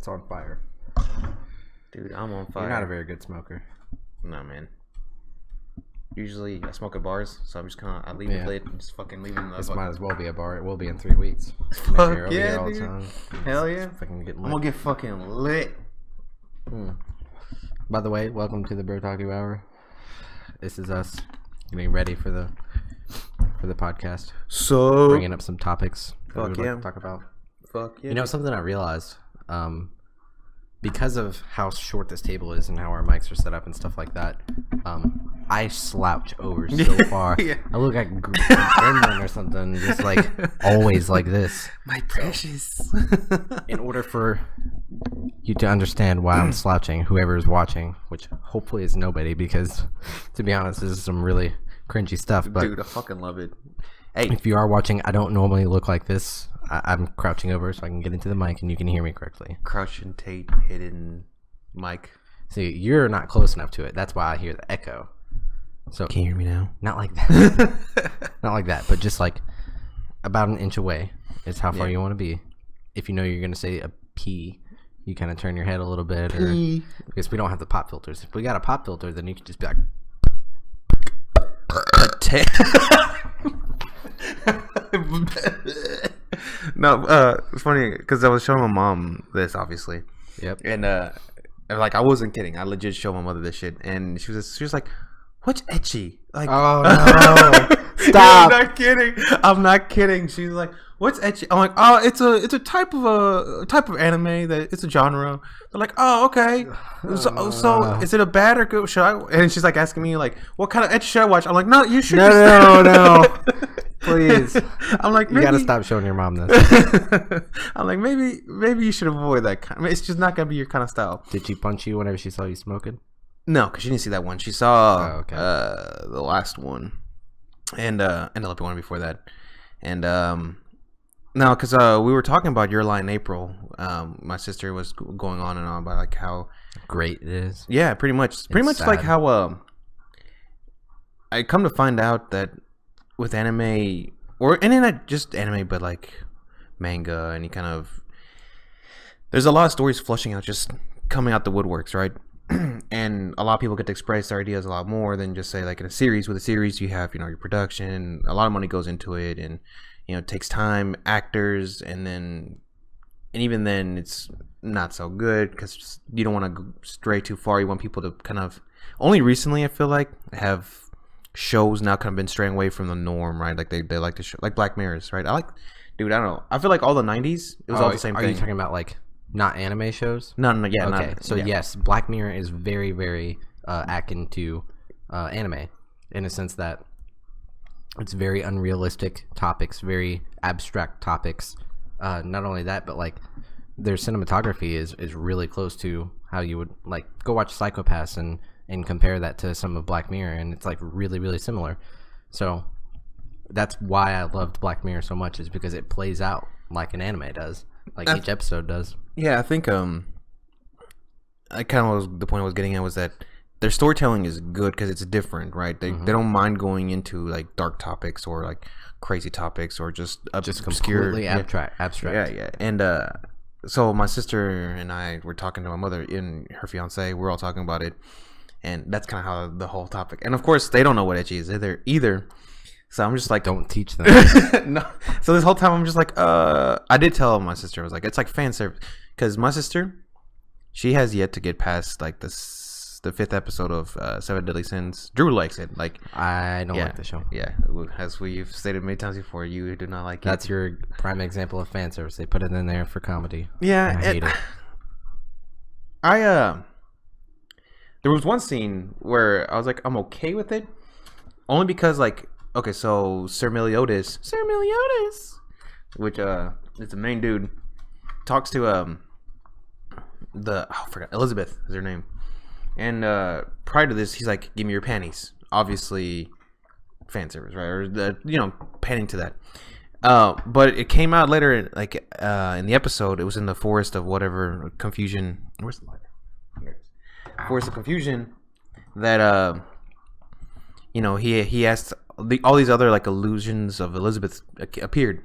It's on fire. Dude, I'm on fire. You're not a very good smoker. No, man. Usually I smoke at bars, so I'm just kind of, I leave the plate and just fucking leave it in the... This might as well be a bar. It will be in 3 weeks. Fuck yeah, dude. Hell yeah. I'm gonna get fucking lit. By the way, welcome to the Brotaku Hour. This is us getting ready for the podcast. So bringing up some topics that we would like to talk about. Fuck yeah. You know, something I realized, because of how short this table is and how our mics are set up and stuff like that, I slouch over so far. Yeah. I look like Gremlin or something, just like always like this. My precious. In order for you to understand why I'm slouching, whoever is watching, which hopefully is nobody, because to be honest, this is some really cringy stuff. But dude, I fucking love it. Hey, if you are watching, I don't normally look like this. I'm crouching over so I can get into the mic and you can hear me correctly. Crouching Tate, hidden mic. See, you're not close enough to it. That's why I hear the echo. So can you hear me now? Not like that. Not like that, but just like about an inch away is how far you want to be. If you know you're going to say a P, you kind of turn your head a little bit. Or, because we don't have the pop filters. If we got a pop filter, then you could just be like... No, it's funny because I was showing my mom this, obviously. Yep. And like I wasn't kidding. I legit showed my mother this shit, and she was like, "What's ecchi?" Like, oh no, stop! I'm not kidding. She's like, "What's ecchi?" I'm like, "Oh, it's a type of anime that it's a genre." They're like, "Oh, okay. So is it a bad or good? Should I?" And she's like asking me like, "What kind of ecchi should I watch?" I'm like, "No, you should." No. Please. I'm like, you gotta stop showing your mom this. I'm like, maybe you should avoid that kind. It's just not gonna be your kind of style. Did she punch you whenever she saw you smoking? No, because she didn't see that one. She saw the last one, and the one before that, and no, because we were talking about Your Lie in April. My sister was going on and on about like how great it is. Yeah, pretty much sad. Like how I come to find out that with anime and not just anime, but like manga, any kind of, there's a lot of stories flushing out, just coming out the woodworks, right? And a lot of people get to express their ideas a lot more than just say like in a series. With a series, you have your production, a lot of money goes into it, and it takes time, actors, and even then it's not so good because you don't want to go stray too far. You want people to kind of, only recently I feel like have shows now kind of been straying away from the norm, right? Like they like to show, like Black Mirrors, right? I don't know. I feel like all the 90s, it was all the same thing. Are you talking about like not anime shows? No, yeah. Okay, so yes, Black Mirror is very, very akin to anime in a sense that it's very unrealistic topics, very abstract topics. Not only that, but like their cinematography is really close to how you would like go watch Psychopaths and compare that to some of Black Mirror, and it's like really, really similar. So that's why I loved Black Mirror so much, is because it plays out like an anime does, like each episode does. Yeah, I think I kind of was, the point I was getting at was that their storytelling is good because it's different, right? They don't mind going into like dark topics or like crazy topics or just obscure, completely abstract. Yeah. And so my sister and I were talking to my mother and her fiance. We're all talking about it. And that's kind of how the whole topic. And of course, they don't know what ecchi is either. So I'm just like, don't teach them. No. So this whole time I'm just like, I did tell my sister, I was like, it's like fan service, because my sister, she has yet to get past like the 5th episode of Seven Deadly Sins. Drew likes it. Like, I don't like the show. Yeah, as we've stated many times before, you do not like it. That's your prime example of fan service. They put it in there for comedy. Yeah, I hate it. There was one scene where I was like, I'm okay with it, only because like, okay, so Sir Meliodas, which is the main dude, talks to I forgot, Elizabeth is her name, and prior to this, he's like, give me your panties. Obviously, fan service, right? Or panning to that. But it came out later, like in the episode, it was in the forest of whatever confusion. Where's the lighter? Here. Forest of confusion. That he asked all these other like illusions of Elizabeth appeared,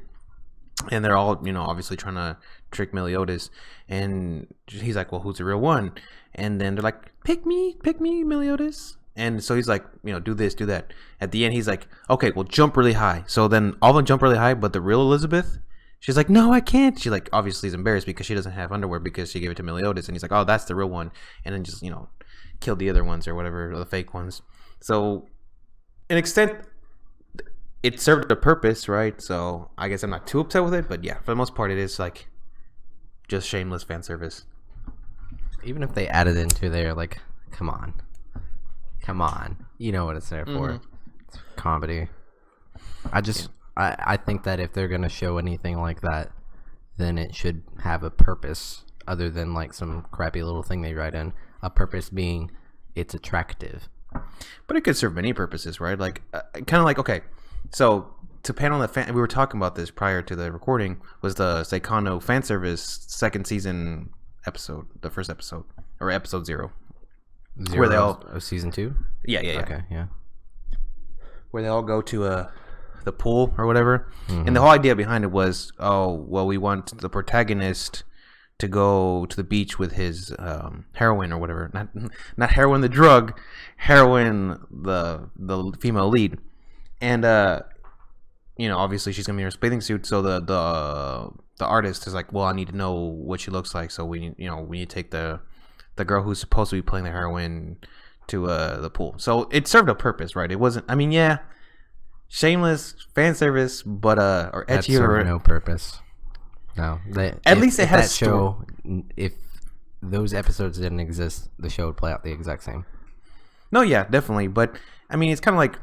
and they're all, obviously trying to trick Meliodas, and he's like, well, who's the real one? And then they're like, pick me, Meliodas. And so he's like, do this, do that. At the end, he's like, okay, well, jump really high. So then all of them jump really high, but the real Elizabeth, she's like, no, I can't. She like obviously is embarrassed because she doesn't have underwear because she gave it to Meliodas, and he's like, oh, that's the real one, and then just killed the other ones or whatever, the fake ones. So, in extent, it served a purpose, right? So I guess I'm not too upset with it, but yeah, for the most part, it is like just shameless fan service. Even if they added into there, like, come on, you know what it's there for. It's comedy. I think that if they're gonna show anything like that, then it should have a purpose other than like some crappy little thing they write in. A purpose being it's attractive. But it could serve many purposes, right? Like, kind of like, okay, so to pan on the fan, we were talking about this prior to the recording, was the Seikano fan service second season episode, the first episode, or episode 0. Where they all season 2? Yeah. Okay, yeah. Where they all go to the pool or whatever. And the whole idea behind it was, oh, well, we want the protagonist to go to the beach with his heroine or whatever. Not heroin the drug, heroine the female lead. And obviously she's gonna be in her bathing suit, so the artist is like, well, I need to know what she looks like, so we need to take the girl who's supposed to be playing the heroine to the pool. So it served a purpose, right? It wasn't, shameless fan service, but or ecchi, or no purpose. No, at least it has that show. If those episodes didn't exist, the show would play out the exact same. No, yeah, definitely. But it's kind of like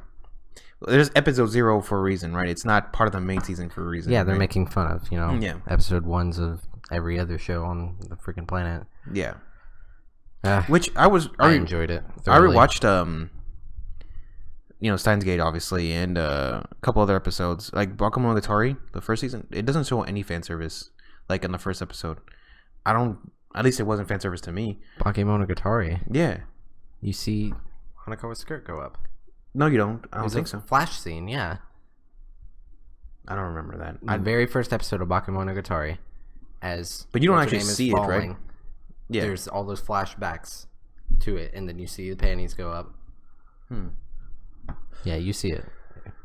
there's episode 0 for a reason, right? It's not part of the main season for a reason. Yeah, they're right? making fun of episode 1s of every other show on the freaking planet. Yeah, which I enjoyed it. I rewatched Steins Gate, obviously, and a couple other episodes like Bakemonogatari, the first season. It doesn't show any fan service like in the first episode. At least it wasn't fan service to me. Bakemonogatari. Yeah, you see Hanakawa's skirt go up. No, you don't. I don't think so. Flash scene, yeah. I don't remember that. The very first episode of Bakemonogatari, but you don't actually see it, right? Yeah. There's all those flashbacks to it, and then you see the panties go up. Yeah, you see it.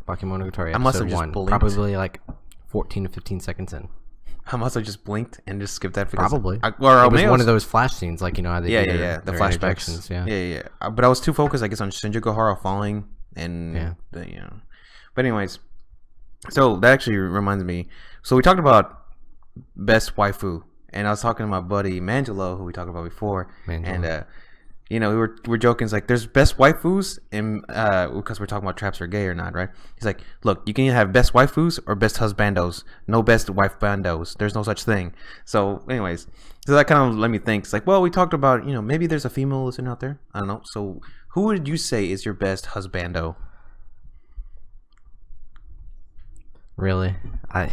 Bakemonogatari episode 1, probably like 14 to 15 seconds in. I must have just blinked and just skipped that. Probably. It was one of those flash scenes, like how they do the flashbacks. Yeah. But I was too focused, I guess, on Shinjuku Hara falling and But anyways, so that actually reminds me. So we talked about best waifu, and I was talking to my buddy Mangelo, who we talked about before, and we're joking. It's like there's best waifus, and because we're talking about traps are gay or not, right? He's like, look, you can either have best waifus or best husbandos. No best wife bandos. There's no such thing. So, anyways, so that kind of let me think. It's like, well, we talked about maybe there's a female listener out there. I don't know. So, who would you say is your best husbando? Really, I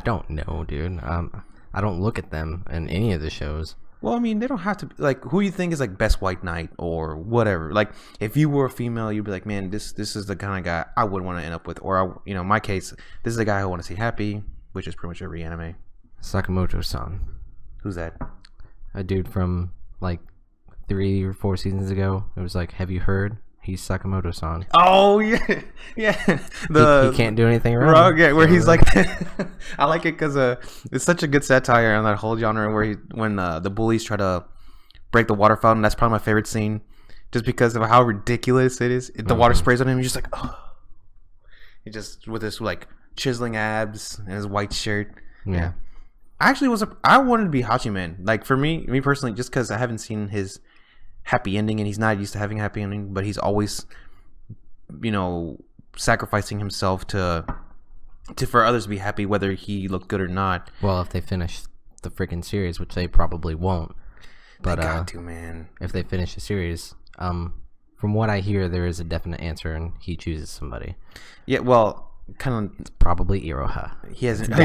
don't know, dude. I don't look at them in any of the shows. Well, they don't have to. Like, who you think is like best white knight or whatever. Like, if you were a female, you'd be like, man, this is the kind of guy I would want to end up with. Or, in my case, this is the guy I want to see happy, which is pretty much every anime. Sakamoto-san. Who's that? A dude from like 3 or 4 seasons ago. It was like, have you heard? He's Sakamoto-san. Oh yeah, yeah. He can't do anything wrong. Yeah, where he's like, I like it because it's such a good satire on that whole genre. Where when the bullies try to break the water fountain, that's probably my favorite scene, just because of how ridiculous it is. The water sprays on him, he's just like, oh. He just with his like chiseling abs and his white shirt. Yeah. I actually I wanted to be Hachiman. Like for me personally, just because I haven't seen his happy ending, and he's not used to having a happy ending, but he's always sacrificing himself to for others to be happy, whether he looked good or not. Well, if they finish the freaking series, which they probably won't, but they got to, man. If they finish the series, from what I hear, there is a definite answer, and he chooses somebody. Yeah, well, kind of. It's probably Iroha. He hasn't. It's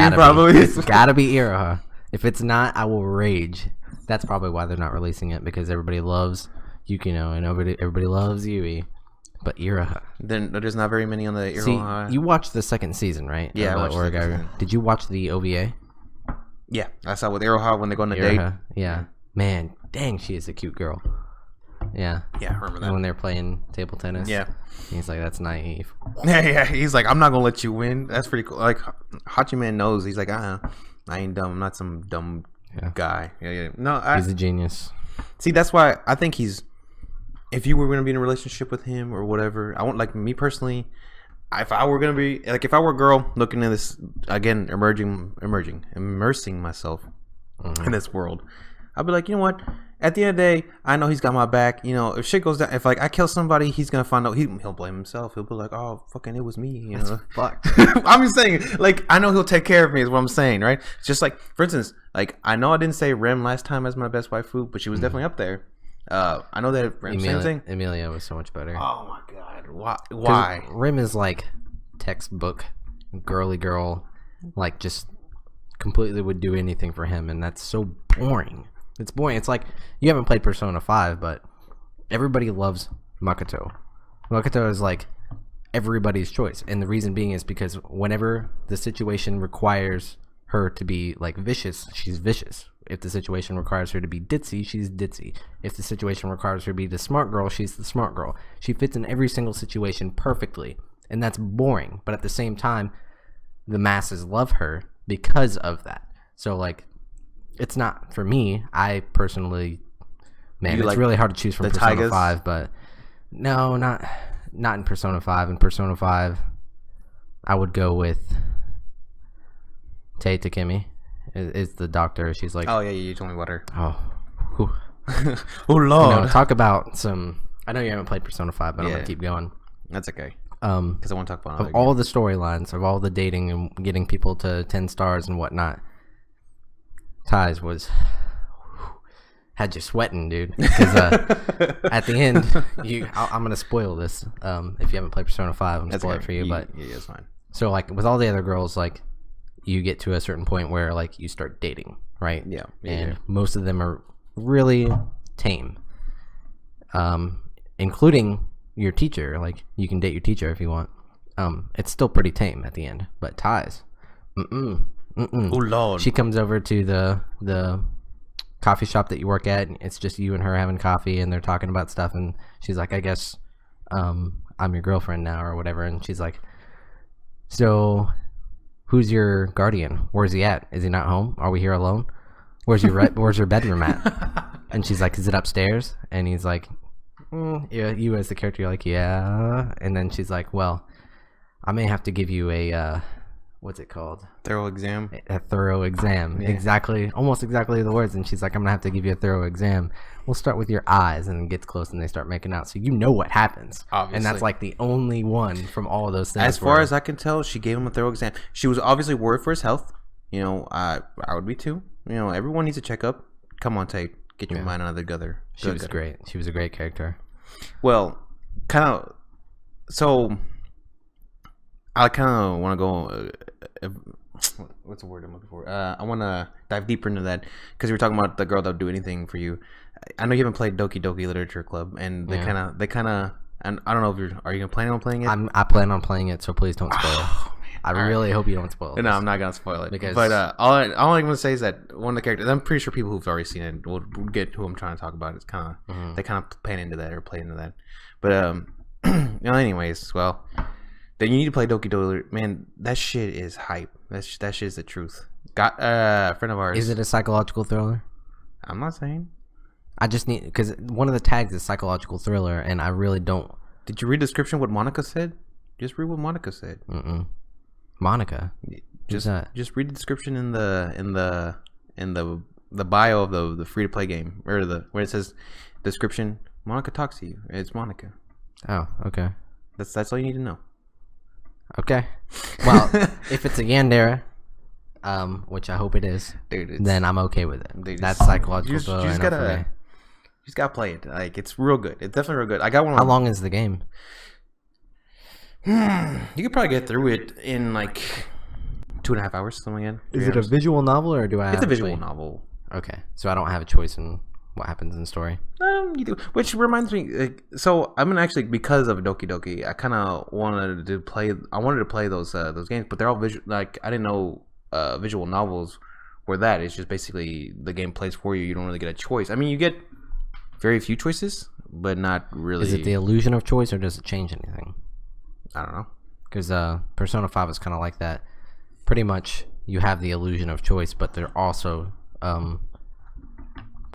gotta be Iroha. If it's not, I will rage. That's probably why they're not releasing it, because everybody loves Yukino and everybody loves Yui. But Iroha. Then there's not very many on the Iroha. See, you watched the second season, right? Yeah, I watched the second season. Did you watch the OVA? Yeah, I saw with Iroha when they go on a date. Yeah. Man, dang, she is a cute girl. Yeah. Yeah, I remember that. And when they're playing table tennis. Yeah. He's like, that's naive. Yeah. He's like, I'm not gonna let you win. That's pretty cool. Like Hachiman knows. He's like, I ain't dumb. I'm not some dumb guy. Yeah. No, he's a genius. See, that's why I think he's. If you were gonna be in a relationship with him or whatever, I want, like, me personally. If I were gonna be like, if I were a girl looking at this again, immersing myself in this world, I'd be like, you know what? At the end of the day, I know he's got my back. You know, if shit goes down, if like I kill somebody, he's gonna find out. He'll blame himself. He'll be like, oh, fucking, it was me. You know, fucked. I'm just saying, like, I know he'll take care of me. Is what I'm saying, right? It's just like, for instance, like, I know I didn't say Rem last time as my best waifu, but she was definitely up there. I know that same thing. Emilia was so much better. Oh my god, why? Rim is like textbook girly girl, like just completely would do anything for him, and that's so boring. It's boring. It's like you haven't played Persona 5, but everybody loves Makoto. Makoto is like everybody's choice, and the reason being is because whenever the situation requires her to be like vicious, she's vicious. If the situation requires her to be ditzy, she's ditzy. If the situation requires her to be the smart girl, she's the smart girl. She fits in every single situation perfectly, and that's boring. But at the same time, the masses love her because of that. So, like, it's not for me. I personally, man, it's like really hard to choose from Persona Tigers? 5, but no, not in Persona 5. In Persona 5, I would go with Tei Takemi. Is the doctor. She's like, oh yeah, you told me about her. Oh Lord. You know, talk about some. I know you haven't played Persona 5, but I'm gonna keep going. That's okay. Because I want to talk about of all the storylines, of all the dating and getting people to 10 stars and whatnot. Ties had you sweating, dude. Because at the end, I'm gonna spoil this. If you haven't played Persona 5, I'm gonna spoil it for you. But yeah, it's fine. So like with all the other girls, like, you get to a certain point where like you start dating, right? Yeah. And most of them are really tame, including your teacher. Like, you can date your teacher if you want. It's still pretty tame at the end. But Ties, oh Lord, she comes over to the coffee shop that you work at, and it's just you and her having coffee, and they're talking about stuff, and she's like, I guess I'm your girlfriend now or whatever. And she's like, so who's your guardian? Where's he at? Is he not home? Are we here alone? Where's your bedroom at? And she's like, is it upstairs? And he's like, yeah. You as the character, you're like, yeah. And then she's like, well, I may have to give you a what's it called? Thorough exam. A thorough exam. Yeah. Almost exactly the words. And she's like, I'm gonna have to give you a thorough exam. We'll start with your eyes, and it gets close, and they start making out. So you know what happens. Obviously. And that's like the only one from all of those things. As far as I can tell, she gave him a thorough exam. She was obviously worried for his health. You know, I would be too. You know, everyone needs a checkup. Come on, Tate. Get your mind out of the gutter. She was great. She was a great character. Well, kind of. So, I kind of want to go. What's the word I'm looking for? I want to dive deeper into that because you were talking about the girl that would do anything for you. I know you haven't played Doki Doki Literature Club, and they kind of. And I don't know if are you planning on playing it? I plan on playing it, so please don't spoil it. I really hope you don't spoil it. No, I'm not gonna spoil it. But all I'm gonna say is that one of the characters, I'm pretty sure people who've already seen it will get who I'm trying to talk about. It's kind of they kind of pan into that or play into that. But you know, anyways, well, then you need to play Doki Doki. Man, that shit is hype. That shit is the truth. Got a friend of ours. Is it a psychological thriller? I'm not saying. I just need, because one of the tags is psychological thriller, and I really don't. Did you read the description? What Monica said? Just read what Monica said. Monica. Just read the description in the bio of the free to play game, or where it says description. Monica talks to you. It's Monica. Oh, okay. That's all you need to know. Okay. Well, if it's a Yandere, which I hope it is, dude, then I'm okay with it. Dude, that's psychological thriller. You just gotta play it. Like, it's real good. It's definitely real good. I got one. How long is the game? You could probably get through it in like 2.5 hours, something like that. Is it a visual novel, or do I? It's a visual novel. Okay, so I don't have a choice in what happens in story. You do. Which reminds me, so I'm gonna actually, because of Doki Doki, I kind of wanted to play. I wanted to play those games, but they're all visual. Like, I didn't know visual novels were that. It's just basically the game plays for you. You don't really get a choice. I mean, you get very few choices, but not really. Is it the illusion of choice, or does it change anything? I don't know. Because Persona 5 is kind of like that. Pretty much, you have the illusion of choice, but there are also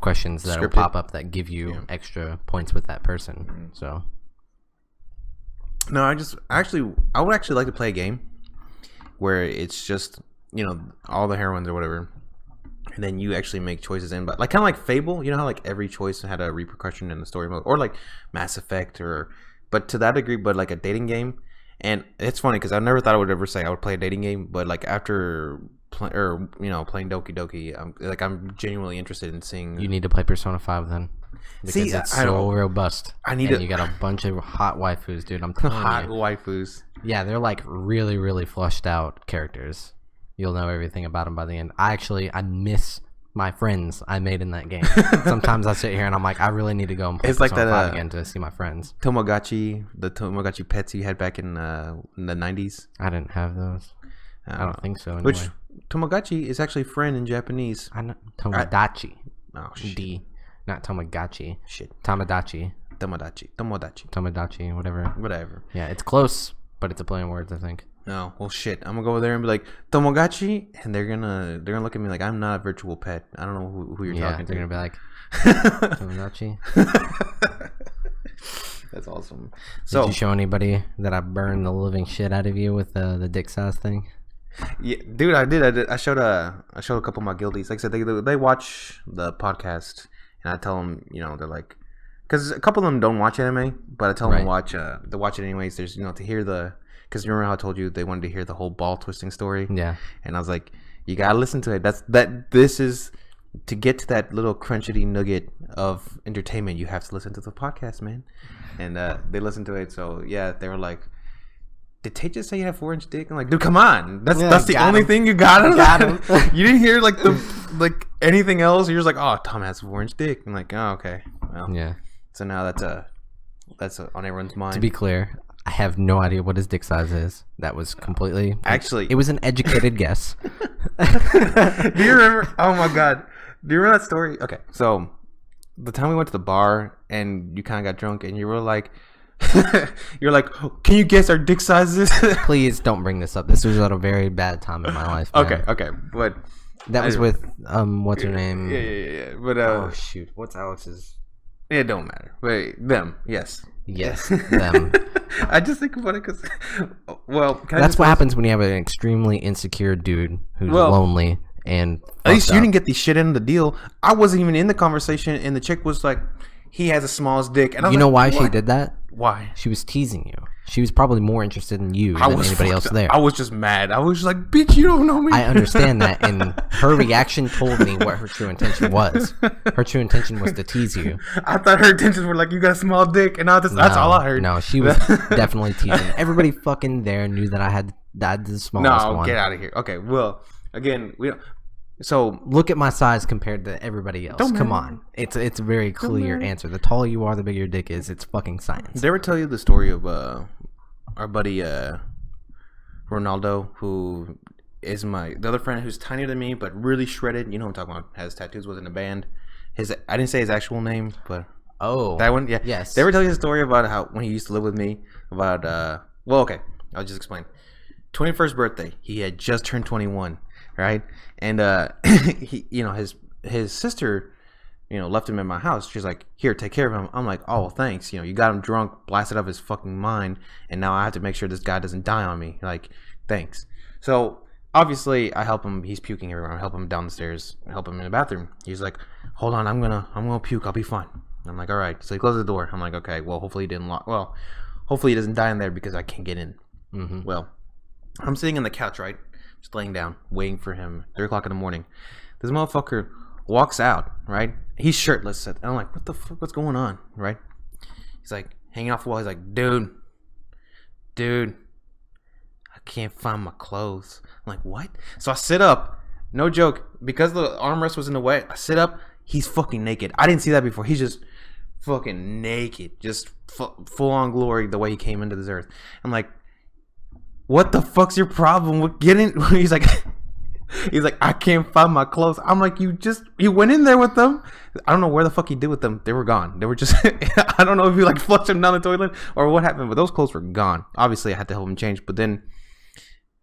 questions that will pop up that give you extra points with that person. So, no, I would actually like to play a game where it's just, all the heroines or whatever, and then you actually make choices but like kind of like Fable. You know how like every choice had a repercussion in the story mode, or like Mass Effect, but to that degree, but like a dating game. And it's funny because I never thought I would ever say I would play a dating game, but like after playing Doki Doki, I'm genuinely interested in seeing. You need to play Persona 5 then, because it's so robust. You got a bunch of hot waifus, dude. I'm telling you, hot waifus. Yeah, they're like really, really flushed out characters. You'll know everything about them by the end. I miss my friends I made in that game. Sometimes I sit here and I'm like, I really need to go and play Persona 5 again to see my friends. The Tamagotchi pets you had back in the 90s. I didn't have those. I don't think so. Anyway. Which Tamagotchi is actually friend in Japanese. I know Tomodachi. Oh shit. D, not Tamagotchi. Shit. Tomodachi, whatever. Yeah, it's close, but it's a play on words, I think. No, well, shit. I'm gonna go over there and be like Tamagotchi, and they're gonna look at me like I'm not a virtual pet. I don't know who you're talking to. They're gonna be like Tamagotchi. That's awesome. So, did you show anybody that I burned the living shit out of you with the dick size thing? Yeah, dude, I did. I showed a couple of my guildies. Like I said, they watch the podcast, and I tell them, they're like, because a couple of them don't watch anime, but I tell them to watch it anyways. There's to hear the. Because remember how I told you they wanted to hear the whole ball twisting story? Yeah. And I was like, you gotta listen to it. This is to get to that little crunchity nugget of entertainment. You have to listen to the podcast, man. And they listened to it. So yeah, they were like, did Tate just say you have 4-inch dick? I'm like, dude, come on. That's the only thing you got. You didn't hear like anything else. You're just like, oh, Tom has a 4-inch dick. I'm like, oh, okay. Well, yeah. So now that's on everyone's mind. To be clear, I have no idea what his dick size is. That was completely... Actually... It was an educated guess. Do you remember... Oh, my God. Do you remember that story? Okay, so the time we went to the bar and you kind of got drunk and you were like... You're like, can you guess our dick sizes? Please don't bring this up. This was at a very bad time in my life, man. Okay. But... That was with... what's her name? Yeah. But, oh, shoot. What's Alex's... It don't matter. Wait, them. Yes. Yes, them. I just think about it because, that's what happens when you have an extremely insecure dude who's lonely and. At least you didn't get the shit in the deal. I wasn't even in the conversation, and the chick was like, "He has the smallest dick." And you know why she did that? Why? She was teasing you. She was probably more interested in you than anybody else there. I was just mad. I was just like, bitch, you don't know me. I understand that, and her reaction told me what her true intention was. Her true intention was to tease you. I thought her intentions were like, you got a small dick, and that's all I heard. No, she was definitely teasing. Everybody fucking there knew that I had the smallest one. No, get out of here. Okay, well, again, so look at my size compared to everybody else. Come on, it's a very clear answer. The taller you are, the bigger your dick is. It's fucking science. Did I ever tell you the story of our buddy Ronaldo, who is the other friend who's tinier than me but really shredded? You know what I'm talking about? Has tattoos, was in a band. I didn't say his actual name, but that one, yeah. Yes. Did I ever tell you the story about how when he used to live with me about okay, I'll just explain. 21st birthday, he had just turned 21. Right, and he, his sister, left him in my house. She's like, "Here, take care of him." I'm like, "Oh, well, thanks. You got him drunk, blasted out of his fucking mind, and now I have to make sure this guy doesn't die on me. Like, thanks." So obviously, I help him. He's puking everywhere. I help him down the stairs. I help him in the bathroom. He's like, "Hold on, I'm gonna puke. I'll be fine." I'm like, "All right." So he closes the door. I'm like, "Okay, well, hopefully he didn't lock. Well, hopefully he doesn't die in there because I can't get in." Mm-hmm. Well, I'm sitting on the couch, right? Just laying down, waiting for him. 3 o'clock in the morning. This motherfucker walks out, right? He's shirtless. And I'm like, what the fuck? What's going on, right? He's like, hanging off the wall. He's like, dude, I can't find my clothes. I'm like, what? So I sit up. No joke. Because the armrest was in the way, I sit up. he's fucking naked. I didn't see that before. He's just fucking naked, just full on glory the way he came into this earth. I'm like, what the fuck's your problem with getting? He's like, I can't find my clothes. I'm like, you went in there with them. I don't know where the fuck he did with them. They were gone. They were just, I don't know if you like flushed them down the toilet or what happened, but those clothes were gone. Obviously, I had to help him change. But then,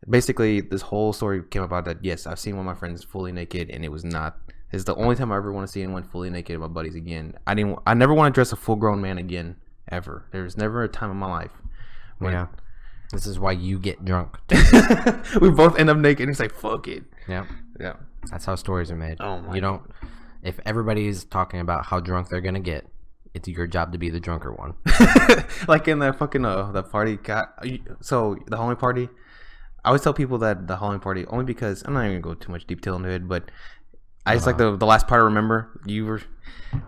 basically, this whole story came about that. Yes, I've seen one of my friends fully naked, and it was not. It's the only time I ever want to see anyone fully naked. My buddies again. I never want to dress a full grown man again ever. There's never a time in my life. Yeah. This is why you get drunk. We both end up naked. And it's like, fuck it. Yeah. Yeah. That's how stories are made. Oh my. You don't. If everybody's talking about how drunk they're gonna get, it's your job to be the drunker one. Like in the fucking the party. So the Halloween party. I always tell people that the Halloween party only because I'm not even gonna go too much detail into it, but I just like the last part. I remember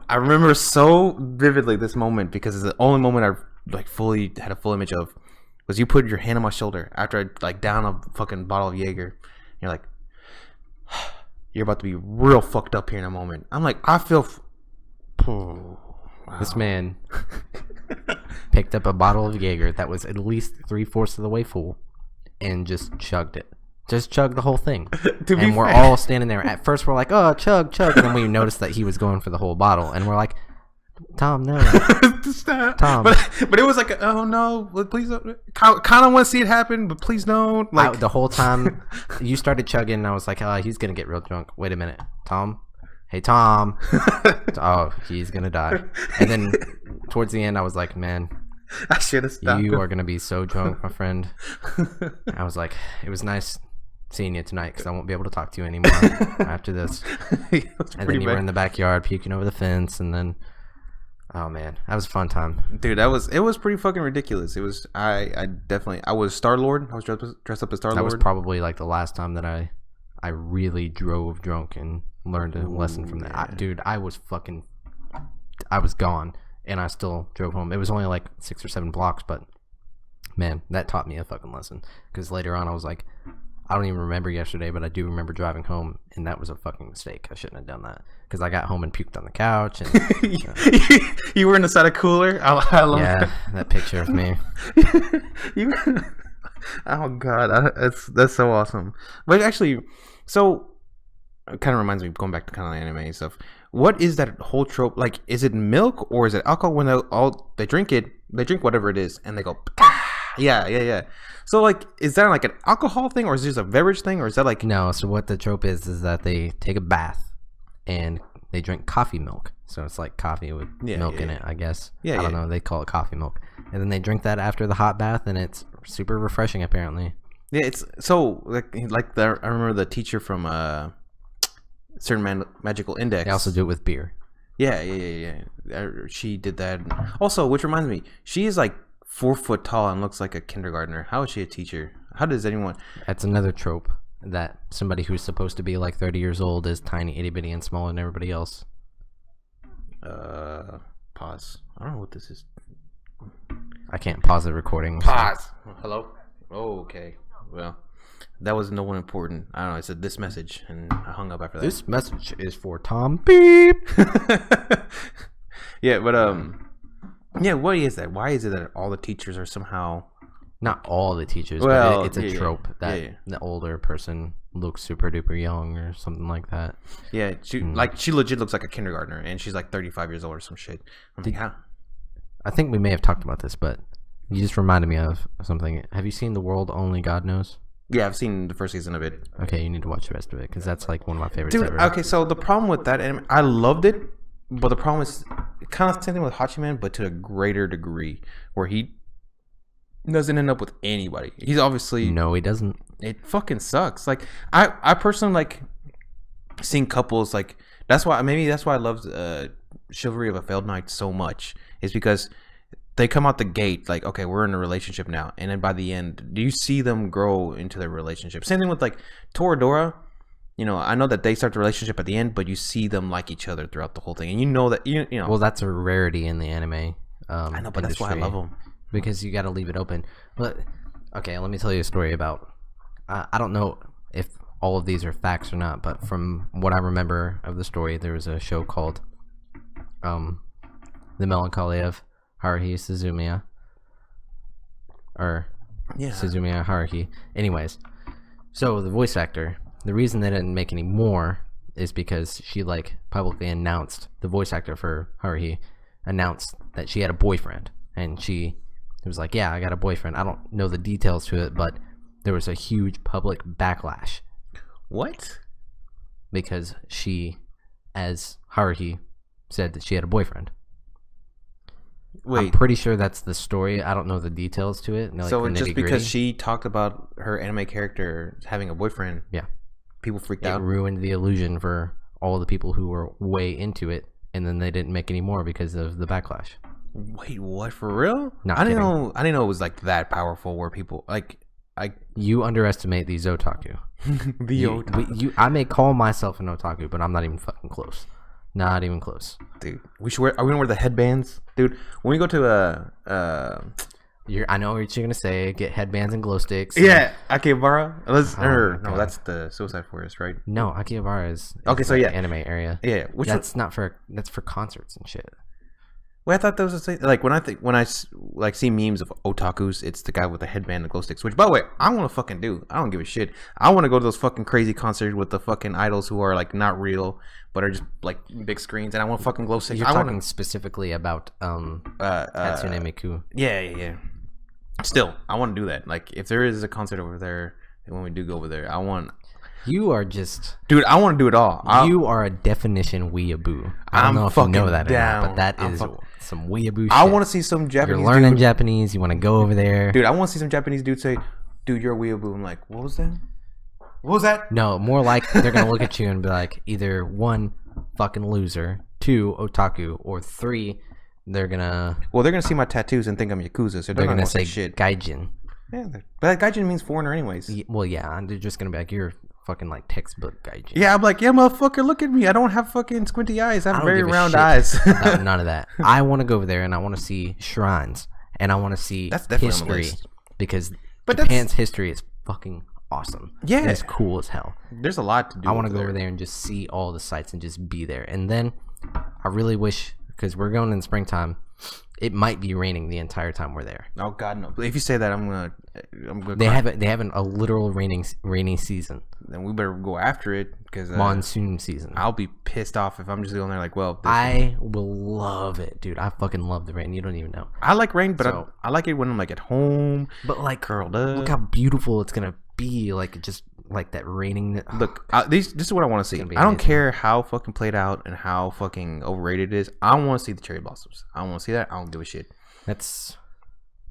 I remember so vividly this moment because it's the only moment I like fully had a full image of. Was you put your hand on my shoulder after I like down a fucking bottle of Jaeger. You're like, you're about to be real fucked up here in a moment. I'm like, I feel. Wow. This man picked up a bottle of Jaeger that was at least 3/4 of the way full and just chugged it. Just chugged the whole thing. And we're all standing there. At first, we're like, oh, chug. And then we noticed that he was going for the whole bottle. And we're like, Tom, no. Stop. Tom. But it was like, oh no, please don't. Kind of want to see it happen, but please don't. Like the whole time you started chugging, and I was like, oh, he's gonna get real drunk. Wait a minute, Tom. Hey, Tom. Oh, he's gonna die. And then towards the end, I was like, man, I should have stopped. You are gonna be so drunk, my friend. I was like, it was nice seeing you tonight because I won't be able to talk to you anymore after this. And then you were in the backyard puking over the fence, and then. Oh man, that was a fun time, dude. It was pretty fucking ridiculous. It was I was Star-Lord. I was dressed up as Star-Lord. That was probably like the last time that I really drove drunk and learned a lesson from that. Dude, I was gone, and I still drove home. It was only like 6 or 7 blocks, but man, that taught me a fucking lesson. Because later on, I was like, I don't even remember yesterday, but I do remember driving home, and that was a fucking mistake. I shouldn't have done that because I got home and puked on the couch. And you were inside a cooler. I love that picture of me. Oh god, that's so awesome. But actually, so it kind of reminds me, going back to kind of anime and stuff. What is that whole trope? Like, is it milk or is it alcohol? When they drink it, they drink whatever it is, and they go. Yeah. So, like, is that like an alcohol thing, or is it just a beverage thing, or is that like... No, so what the trope is that they take a bath, and they drink coffee milk. So it's like coffee with milk in it, I guess. I don't know, they call it coffee milk. And then they drink that after the hot bath, and it's super refreshing, apparently. Yeah, it's... So, I remember the teacher from certain Magical Index. They also do it with beer. Yeah. She did that. Also, which reminds me, she is like 4 foot tall and looks like a kindergartner. How is she a teacher? How does anyone... That's another trope, that somebody who's supposed to be like 30 years old is tiny, itty bitty, and smaller than everybody else. Pause. I don't know what this is. I can't pause the recording. Pause. Hello? Oh, okay. Well, that was no one important. I don't know. I said this message, and I hung up after that. This message is for Tom. Beep. Yeah, but yeah, what is that? Why is it that all the teachers are somehow... Not all the teachers, but it's a trope that the older person looks super duper young or something like that. Yeah, she legit looks like a kindergartner, and she's like 35 years old or some shit. I'm like, how? I think we may have talked about this, but you just reminded me of something. Have you seen The World Only God Knows? Yeah, I've seen the first season of it. Okay, you need to watch the rest of it, because that's like one of my favorites ever. Okay, so the problem with that anime, I loved it, but the problem is kind of the same thing with Hachiman, but to a greater degree, where he doesn't end up with anybody. He's obviously... No, he doesn't. It fucking sucks. Like, I personally like seeing couples, like, that's why I loved Chivalry of a Failed Knight so much, is because they come out the gate like, okay, we're in a relationship now, and then by the end, do you see them grow into their relationship? Same thing with like Toradora. You know, I know that they start the relationship at the end, but you see them like each other throughout the whole thing, and you know that you know. Well, that's a rarity in the anime. I know, but that's why I love them, because you got to leave it open. But okay, let me tell you a story about. I don't know if all of these are facts or not, but from what I remember of the story, there was a show called The Melancholy of Haruhi Suzumiya. Or Suzumiya Haruhi. Anyways, so the voice actor, the reason they didn't make any more is because she like publicly announced, the voice actor for Haruhi announced that she had a boyfriend, and she was like, yeah, I got a boyfriend. I don't know the details to it, but there was a huge public backlash. What? Because she, as Haruhi, said that she had a boyfriend. Wait. I'm pretty sure that's the story. I don't know the details to it. Like, so just because she talked about her anime character having a boyfriend, yeah, people freaked out. It ruined the illusion for all the people who were way into it, and then they didn't make any more because of the backlash. Wait, what? For real? I didn't know it was like that powerful. Where people you underestimate these otaku. Otaku. I may call myself an otaku, but I'm not even fucking close. Not even close, dude. Are we gonna wear the headbands, dude? When we go to I know what you're gonna say. Get headbands and glow sticks. Yeah, Akihabara. No, that's the Suicide Forest, right? No, Akihabara is okay. So yeah, anime area. Yeah, that's for concerts and shit. Well, I thought that was like when I see memes of otakus, it's the guy with the headband and glow sticks. Which, by the way, I want to fucking do. I don't give a shit. I want to go to those fucking crazy concerts with the fucking idols who are like not real, but are just like big screens, and I want fucking glow sticks. You're talking specifically about Hatsune Miku. Yeah. Still, I want to do that. Like, if there is a concert over there, and when we do go over there, I want. You are just... Dude, I want to do it all. You are a definition weeaboo. I don't know if you know that or not, but that is some weeaboo shit. I want to see some Japanese You're learning Japanese. You want to go over there. Dude, I want to see some Japanese dude say, dude, you're a weeaboo. I'm like, what was that? What was that? No, more like they're going to look at you and be like, either 1, fucking loser, 2, otaku, or 3, they're going to... Well, they're going to see my tattoos and think I'm Yakuza, so they're going to say shit. gaijin. Yeah, but gaijin means foreigner anyways. Well, yeah, they're just going to be like, you're... fucking like textbook gaijin. Yeah, I'm like, yeah, motherfucker, look at me. I don't have fucking squinty eyes. I have very round eyes. None of that. I want to go over there and I want to see shrines and I want to see history because Japan's history is fucking awesome. Yeah, and it's cool as hell. There's a lot to do. I want to go over there and just see all the sites and just be there. And then I really wish, because we're going in springtime, it might be raining the entire time we're there. Oh God, no! If you say that, I'm gonna. They have a literal rainy season. Then we better go after it because monsoon season. I'll be pissed off if I'm just going there like, well. I will love it, dude. I fucking love the rain. You don't even know. I like rain, but I like it when I'm like at home, but like curled up. Look how beautiful it's gonna be. Like just like that raining. Look, this is what I want to see. I don't care how fucking played out and how fucking overrated it is. I want to see the cherry blossoms. I want to see that. I don't give a shit. That's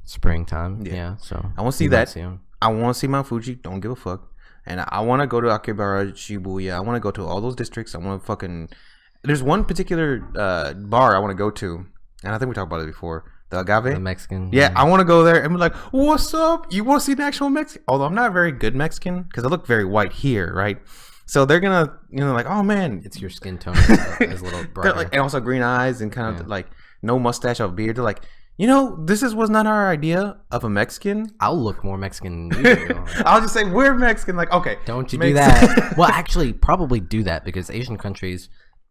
springtime. Yeah. So I want to see that. I want to see Mount Fuji. Don't give a fuck. And I want to go to Akihabara, Shibuya. I want to go to all those districts. I want to fucking. There's one particular bar I want to go to, and I think we talked about it before. The Agave? The Mexican. Yeah, I want to go there and be like, what's up? You want to see an actual Mexican? Although I'm not very good Mexican because I look very white here, right? So they're going to, like, oh, man. It's your skin tone is a little brighter. Like, and also green eyes and kind of like no mustache or beard. They're like, this was not our idea of a Mexican. I'll look more Mexican than you do. I'll just say, we're Mexican. Like, okay. Don't you do that. Well, actually, probably do that because Asian countries,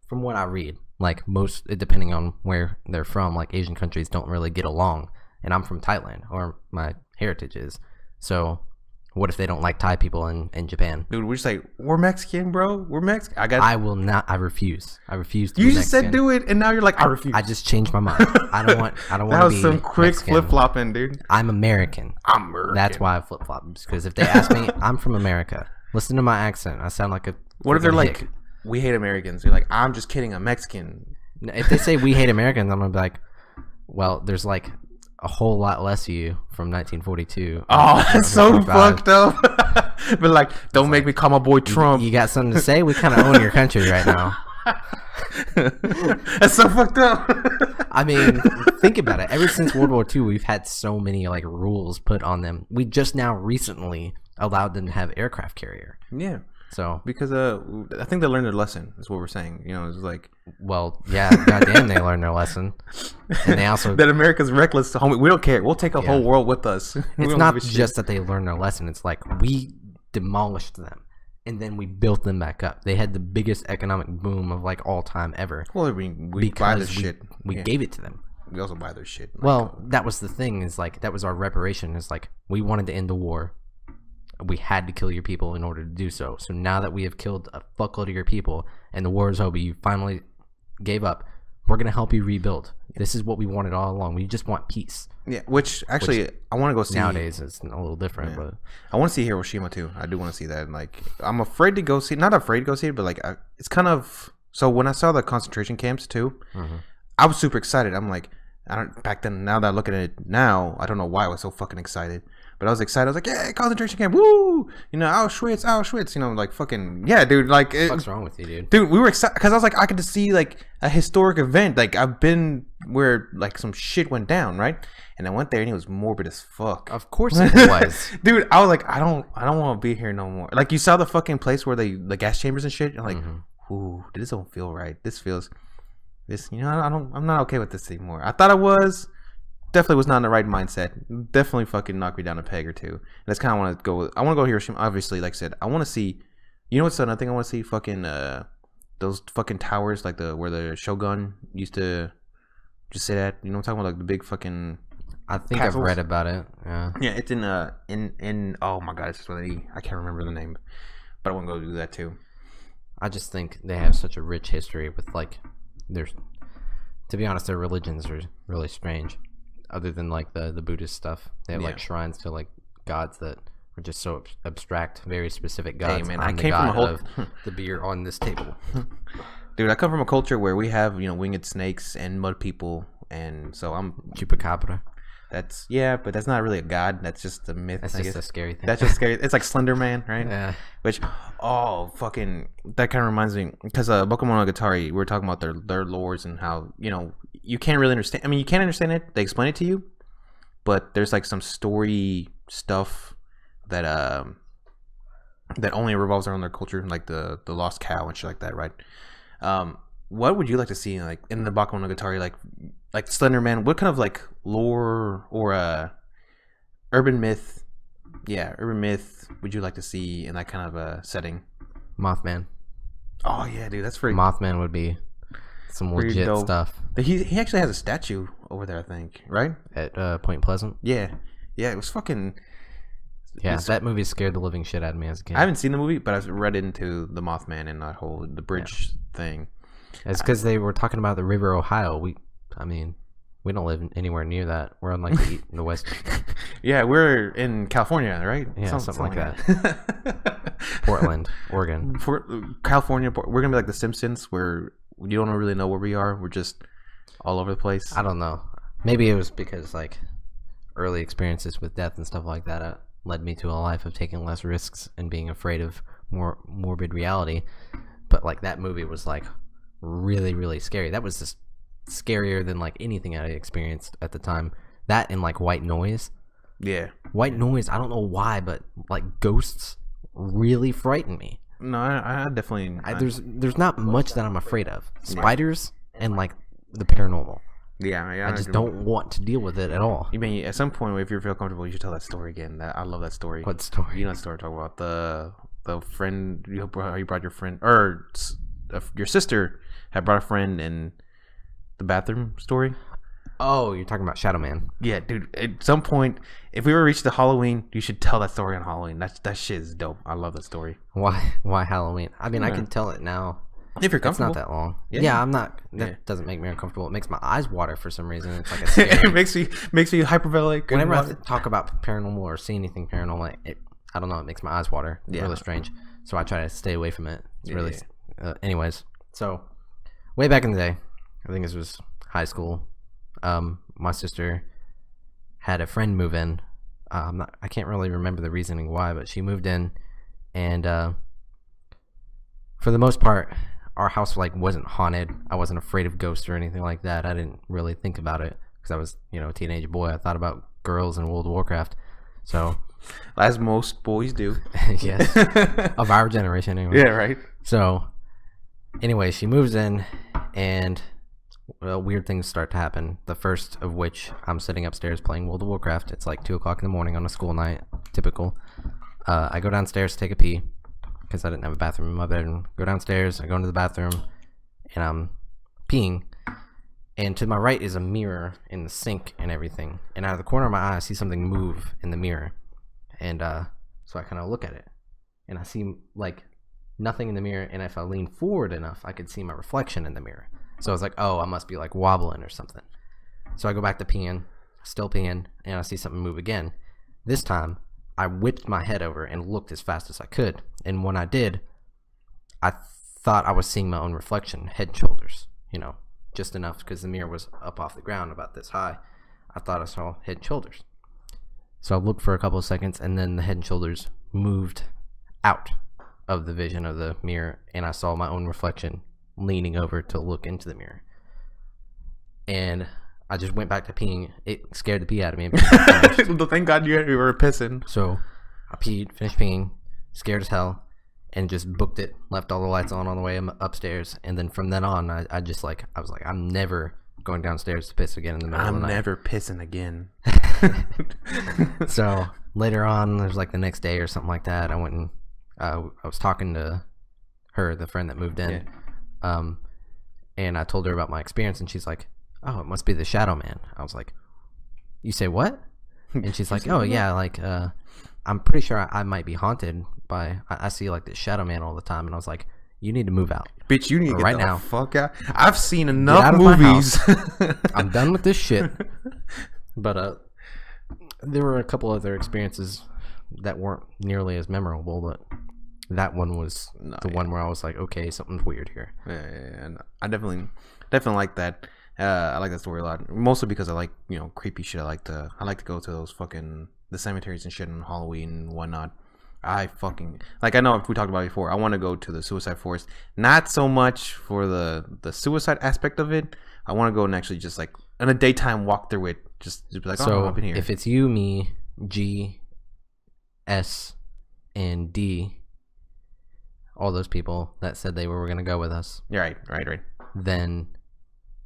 from what I read, like most, depending on where they're from, like Asian countries don't really get along. And I'm from Thailand, or my heritage is. So what if they don't like Thai people in Japan? Dude, we just say, we're Mexican, bro. We're Mexican. I will not. I refuse. I refuse to You be just Mexican. said do it, and now you're like, I refuse. I just changed my mind. I don't want to be That was some quick flip-flopping, dude. I'm American. That's why I flip-flop. Because if they ask me, I'm from America. Listen to my accent. I sound like a... What if they're like, we hate Americans? You're like, I'm just kidding. I'm Mexican. If they say we hate Americans, I'm going to be like, well, there's like a whole lot less of you from 1942. Oh, that's so fucked up. But like, don't make me call my boy Trump. You got something to say? We kind of own your country right now. That's so fucked up. I mean, think about it. Ever since World War II, we've had so many like rules put on them. We just now recently allowed them to have aircraft carrier. Yeah. So because I think they learned their lesson. Is what we're saying. It's like, well, yeah, goddamn, they learned their lesson, and they also that America's reckless. Homie, we don't care. We'll take a whole world with us. It's not just that they learned their lesson. It's like we demolished them, and then we built them back up. They had the biggest economic boom of like all time ever. Well, I mean, we buy this shit. We gave it to them. We also buy their shit. Like, well, that was the thing. Is like that was our reparation. Is like we wanted to end the war. We had to kill your people in order to do so. So now that we have killed a fuckload of your people and the war is over, you finally gave up. We're gonna help you rebuild. This is what we wanted all along. We just want peace. Yeah, which actually I want to go see. Nowadays it's a little different, but I want to see Hiroshima too. I do want to see that. Like, I'm afraid to go see. Not afraid to go see it, but like, it's kind of. So when I saw the concentration camps too, I was super excited. I'm like, I don't back then. Now that I look at it now, I don't know why I was so fucking excited. But I was excited. I was like, yeah, concentration camp, woo! You know, Auschwitz. You know, like fucking yeah, dude. Like, what's wrong with you, dude? Dude, we were excited because I was like, I could just see like a historic event. Like, I've been where like some shit went down, right? And I went there and it was morbid as fuck. Of course it was, dude. I was like, I don't want to be here no more. Like, you saw the fucking place where the gas chambers and shit. You're like, ooh, this don't feel right. This feels, you know, I'm not okay with this anymore. I thought I was. Definitely was not in the right mindset. Definitely fucking knocked me down a peg or two. And that's kind of want to go. I want to go Hiroshima. Obviously, like I said, I want to see. You know what's another thing I want to see? Fucking those fucking towers, like where the Shogun used to just sit at. You know what I'm talking about? Like the big fucking. I think castles. I've read about it. Yeah. Yeah, it's in. Oh my god, it's really. I can't remember the name, but I want to go do that too. I just think they have such a rich history with like there's. To be honest, their religions are really strange. Other than like the Buddhist stuff, they have like shrines to like gods that are just so abstract, very specific gods. Hey man, I came from a whole of the beer on this table. Dude, I come from a culture where we have winged snakes and mud people, and so I'm chupacabra. That's but that's not really a god. That's just a myth. That's just a scary thing. That's just scary. It's like Slender Man, right? Yeah. Which, fucking, that kind of reminds me because BrotakuHour, we were talking about their lores and how you can't really understand. I mean, you can't understand it. They explain it to you, but there's like some story stuff that that only revolves around their culture, like the lost cow and shit like that, right? What would you like to see like in the BrotakuHour, like Slender Man? What kind of like lore or urban myth would you like to see in that kind of a setting? Mothman. Oh yeah, dude, that's pretty. Mothman would be some legit dope stuff. He actually has a statue over there, I think, right? At Point Pleasant. Yeah, it was fucking. Yeah, that movie scared the living shit out of me as a kid. I haven't seen the movie, but I've read into the Mothman and that whole bridge thing. It's because they were talking about the River Ohio. We don't live anywhere near that. We're on like the west. Yeah, we're in California, right? Yeah, something like that. Portland, Oregon. California, we're gonna be like the Simpsons, where you don't really know where we are. We're just all over the place. I don't know. Maybe it was because like early experiences with death and stuff like that led me to a life of taking less risks and being afraid of more morbid reality. But like that movie was like really, really scary. That was just scarier than like anything I experienced at the time. That and like White Noise. Yeah. White Noise, I don't know why, but like ghosts really frighten me. No, I definitely. There's not much that I'm afraid of. Spiders and like the paranormal. Yeah. I just don't want to deal with it at all. You mean at some point, if you feel comfortable, you should tell that story again. I love that story. What story? You know the story I'm talking about the friend you brought your friend or your sister had brought a friend in the bathroom story. Oh, you're talking about Shadow Man. Yeah, dude. At some point, if we ever reach the Halloween, you should tell that story on Halloween. That shit is dope. I love that story. Why Halloween? I mean, I can tell it now. If you're comfortable. It's not that long. Yeah, I'm not. That doesn't make me uncomfortable. It makes my eyes water for some reason. It's like a scary. It makes me hyperventilating. Whenever I talk about paranormal or see anything paranormal, I don't know. It makes my eyes water. It's really strange. So I try to stay away from it. It's really. Anyways, so way back in the day, I think this was high school. My sister had a friend move in. I can't really remember the reasoning why, but she moved in, and for the most part, our house like wasn't haunted. I wasn't afraid of ghosts or anything like that. I didn't really think about it because I was, a teenage boy. I thought about girls and World of Warcraft. So, as most boys do. Yes, of our generation anyway. Yeah, right. So, anyway, she moves in, and weird things start to happen. The first of which, I'm sitting upstairs playing World of Warcraft. It's like 2:00 in the morning on a school night, typical. I go downstairs to take a pee, because I didn't have a bathroom in my bedroom. Go downstairs. I go into the bathroom, and I'm peeing. And to my right is a mirror in the sink and everything. And out of the corner of my eye, I see something move in the mirror. And so I kind of look at it, and I see like nothing in the mirror. And if I lean forward enough, I could see my reflection in the mirror. So I was like, oh, I must be like wobbling or something. So I go back to peeing, still peeing, and I see something move again. This time, I whipped my head over and looked as fast as I could. And when I did, I thought I was seeing my own reflection, head and shoulders, just enough because the mirror was up off the ground about this high. I thought I saw head and shoulders. So I looked for a couple of seconds, and then the head and shoulders moved out of the vision of the mirror, and I saw my own reflection leaning over to look into the mirror. And I just went back to peeing. It scared the pee out of me. Thank God you were pissing. So I peed, finished peeing, scared as hell, and just booked it, left all the lights on the way upstairs. And then from then on, I was like, I'm never going downstairs to piss again in the middle of the night. I'm never pissing again. So later on, there's like the next day or something like that, I went and I was talking to her, the friend that moved in, and I told her about my experience, and she's like, oh, it must be the shadow man. I was like, you say what? And she's like, oh yeah, like I'm pretty sure I might be haunted by, I see like this shadow man all the time. And I was like, you need to move out. Bitch, you need to get right the now. Fuck out. I've seen enough movies. I'm done with this shit. But there were a couple other experiences that weren't nearly as memorable, but that one was one where I was like, okay, something's weird here. Yeah. I definitely like that. I like that story a lot, mostly because I like creepy shit. I like to go to those fucking the cemeteries and shit on Halloween and whatnot. I fucking like. I know if we talked about it before. I want to go to the suicide forest, not so much for the suicide aspect of it. I want to go and actually just like on a daytime walk through it. Just be like, so I'm up in here. If it's you, me, G, S, and D, all those people that said they were going to go with us, right. Then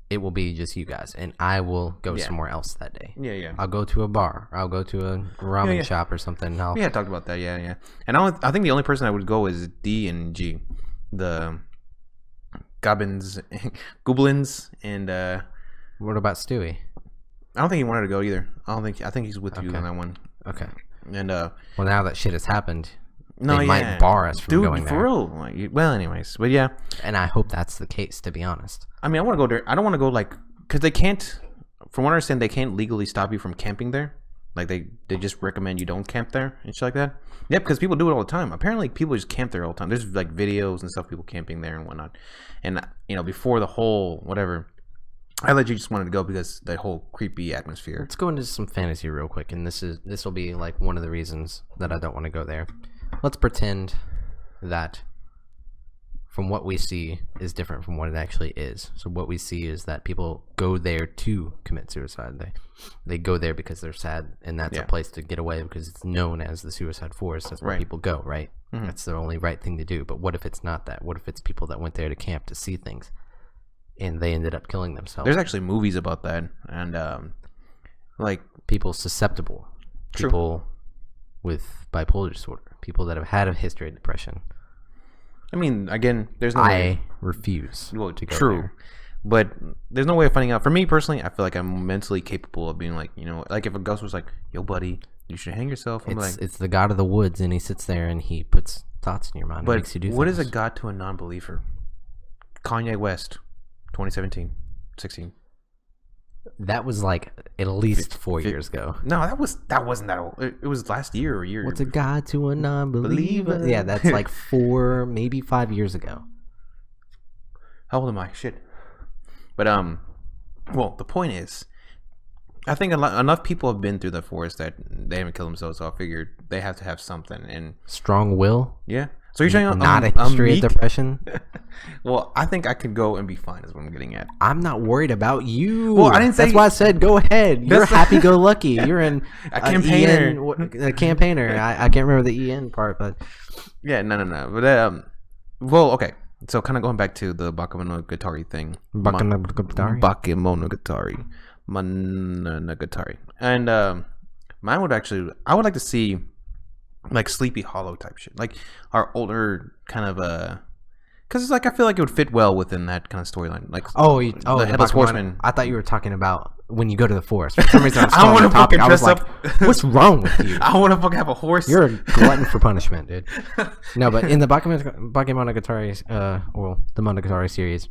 it will be just you guys, and I will go somewhere else that day. Yeah. I'll go to a bar. I'll go to a ramen shop or something. We had talked about that. Yeah. And I think the only person I would go is D and G, the goblins, and what about Stewie? I don't think he wanted to go either. I think he's with you on that one. Okay. And well, now that shit has happened, they might bar us from going there. For real. Like, well, anyways, but yeah. And I hope that's the case, to be honest. I mean, I want to go there. I don't want to go because they can't. From what I understand, they can't legally stop you from camping there. Like they just recommend you don't camp there and shit like that. Yeah, because people do it all the time. Apparently, people just camp there all the time. There's like videos and stuff, people camping there and whatnot. And before the whole whatever, I legit just wanted to go because the whole creepy atmosphere. Let's go into some fantasy real quick, and this will be like one of the reasons that I don't want to go there. Let's pretend that from what we see is different from what it actually is. So what we see is that people go there to commit suicide. They go there because they're sad, and that's a place to get away because it's known as the suicide forest. That's where people go, right? Mm-hmm. That's the only right thing to do. But what if it's not that? What if it's people that went there to camp to see things, and they ended up killing themselves? There's actually movies about that, and like people susceptible, people with bipolar disorder, people that have had a history of depression. I mean, again, there's no I refuse to go there. But there's no way of finding out. For me personally, I feel like I'm mentally capable of being like, like if a ghost was like, yo, buddy, you should hang yourself. It's the god of the woods, and he sits there and he puts thoughts in your mind and makes you do things. What is a god to a non-believer? Kanye West, 2017, 16. That was like at least 4 years ago. No, that wasn't that old. It was last year or a year. What's a god to a non-believer? Yeah, that's like 4, maybe 5 years ago. How old am I? Shit. But well, the point is, I think enough people have been through the forest that they haven't killed themselves. So I figured they have to have something and strong will. Yeah. So you're saying not a history of depression? Well, I think I could go and be fine. Is what I'm getting at. I'm not worried about you. Well, I didn't say. That's why I said go ahead. You're happy-go-lucky. You're in a campaigner. A campaigner. I can't remember the EN part, but yeah, no. But well, okay. So kind of going back to the Bakemonogatari thing. Bakemonogatari. Monogatari. And I would like to see like Sleepy Hollow type shit, like our older kind of because it's like I feel like it would fit well within that kind of storyline. Like the Headless Horseman. I thought you were talking about when you go to the forest. For some reason, I want to fucking I was dress like, up. what's wrong with you? I want to fucking have a horse. You're a glutton for punishment, dude. No, but in the Bakemonogatari, the Monogatari series,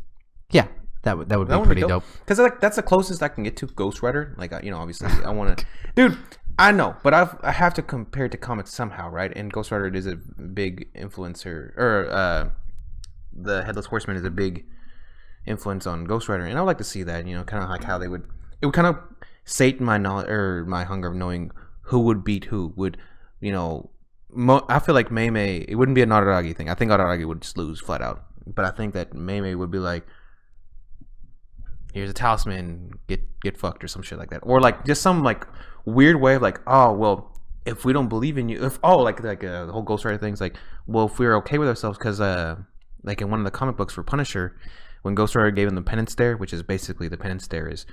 yeah, that would be pretty dope. Because like that's the closest I can get to Ghost Rider. Like obviously I want to, dude. I know, but I have to compare it to comics somehow, right? And Ghost Rider is a big influencer, or the Headless Horseman is a big influence on Ghost Rider, and I would like to see that, kind of like how it would kind of sate my knowledge or my hunger of knowing who would beat who. I feel like Mei, it wouldn't be an Araragi thing. I think Araragi would just lose flat out, but I think that Mei would be like, here's a talisman, get fucked or some shit like that, or like just some like weird way of like, oh well, if we don't believe in you, the whole Ghost Rider thing's like, well, if we're okay with ourselves, because like in one of the comic books for Punisher, when Ghost Rider gave him the penance stare, which is basically the penance stare is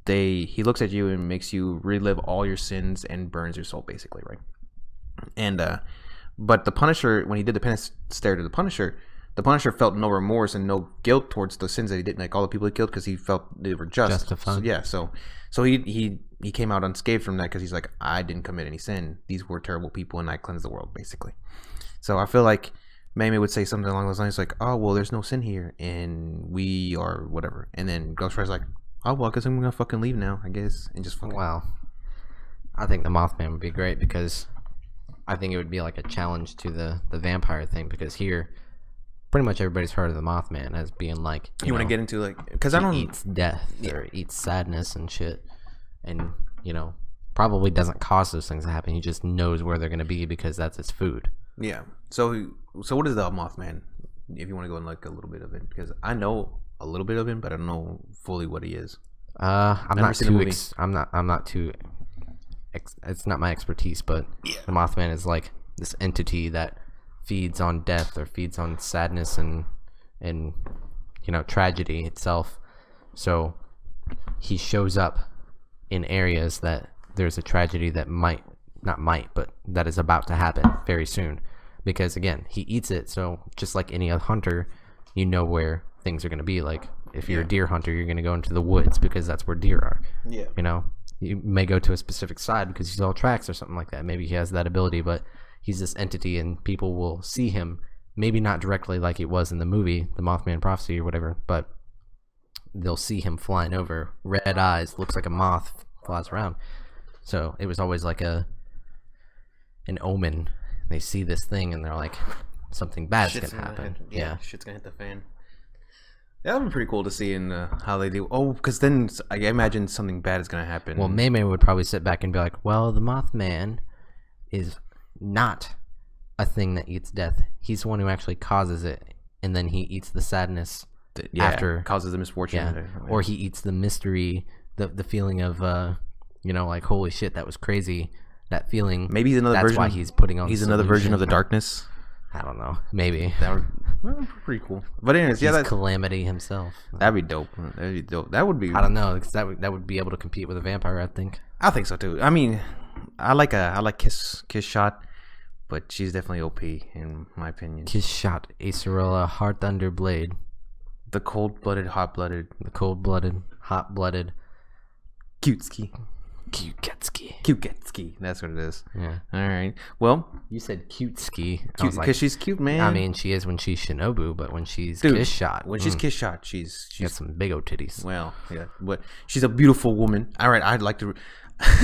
he looks at you and makes you relive all your sins and burns your soul, basically, right? And but the Punisher, when he did the penance stare to the Punisher felt no remorse and no guilt towards the sins that he did, like all the people he killed, because he felt they were justified. So he came out unscathed from that, because he's like, I didn't commit any sin. These were terrible people, and I cleansed the world, basically. So I feel like Mei would say something along those lines, like, oh well, there's no sin here, and we are whatever. And then Ghost Rider's like, oh well, I guess I'm gonna fucking leave now, I guess, and just fucking. Wow. I think the Mothman would be great, because I think it would be like a challenge to the vampire thing, because here pretty much everybody's heard of the Mothman as being like, you want to get into like, because he eats death or eats sadness and shit, and probably doesn't cause those things to happen. He just knows where they're going to be because that's his food. Yeah. So what is the Mothman? If you want to go in like a little bit of it, because I know a little bit of him, but I don't know fully what he is. I'm not too. It's not my expertise, but the Mothman is like this entity that feeds on death or feeds on sadness and tragedy itself. So he shows up in areas that there's a tragedy that that is about to happen very soon, because again, he eats it. So just like any other hunter, where things are going to be. Like if you're a deer hunter, you're going to go into the woods because that's where deer are. You may go to a specific side because he saw tracks or something like that. Maybe he has that ability, but he's this entity, and people will see him, maybe not directly like it was in the movie, The Mothman Prophecy or whatever, but they'll see him flying over, red eyes, looks like a moth, flies around. So it was always like an omen. They see this thing and they're like, something bad's gonna happen. Yeah, shit's gonna hit the fan. That would be pretty cool to see in how they do. Oh, because then I imagine something bad is gonna happen. Well, Mei would probably sit back and be like, well, the Mothman is not a thing that eats death. He's the one who actually causes it, and then he eats the sadness after, causes the misfortune, or he eats the mystery, the feeling of like, holy shit, that was crazy. That feeling. Maybe he's another version. That's why he's putting on. He's another version of the darkness. I don't know. Maybe that would be pretty cool. But anyways, that's Calamity himself. That'd be dope. That would be. I don't know, because that would be able to compete with a vampire. I think so too. I mean, I like Kiss Shot, but she's definitely OP in my opinion. Kiss Shot, Acerilla, Heart Thunder Blade, the cold-blooded, hot-blooded, Cutesky. That's what it is. Yeah. All right. Well, you said Cutesky because she's cute, man. I mean, she is when she's Shinobu, but when she's Kiss Shot, she's Kiss Shot, she's got some big old titties. Well, yeah, but she's a beautiful woman. All right, I'd like to.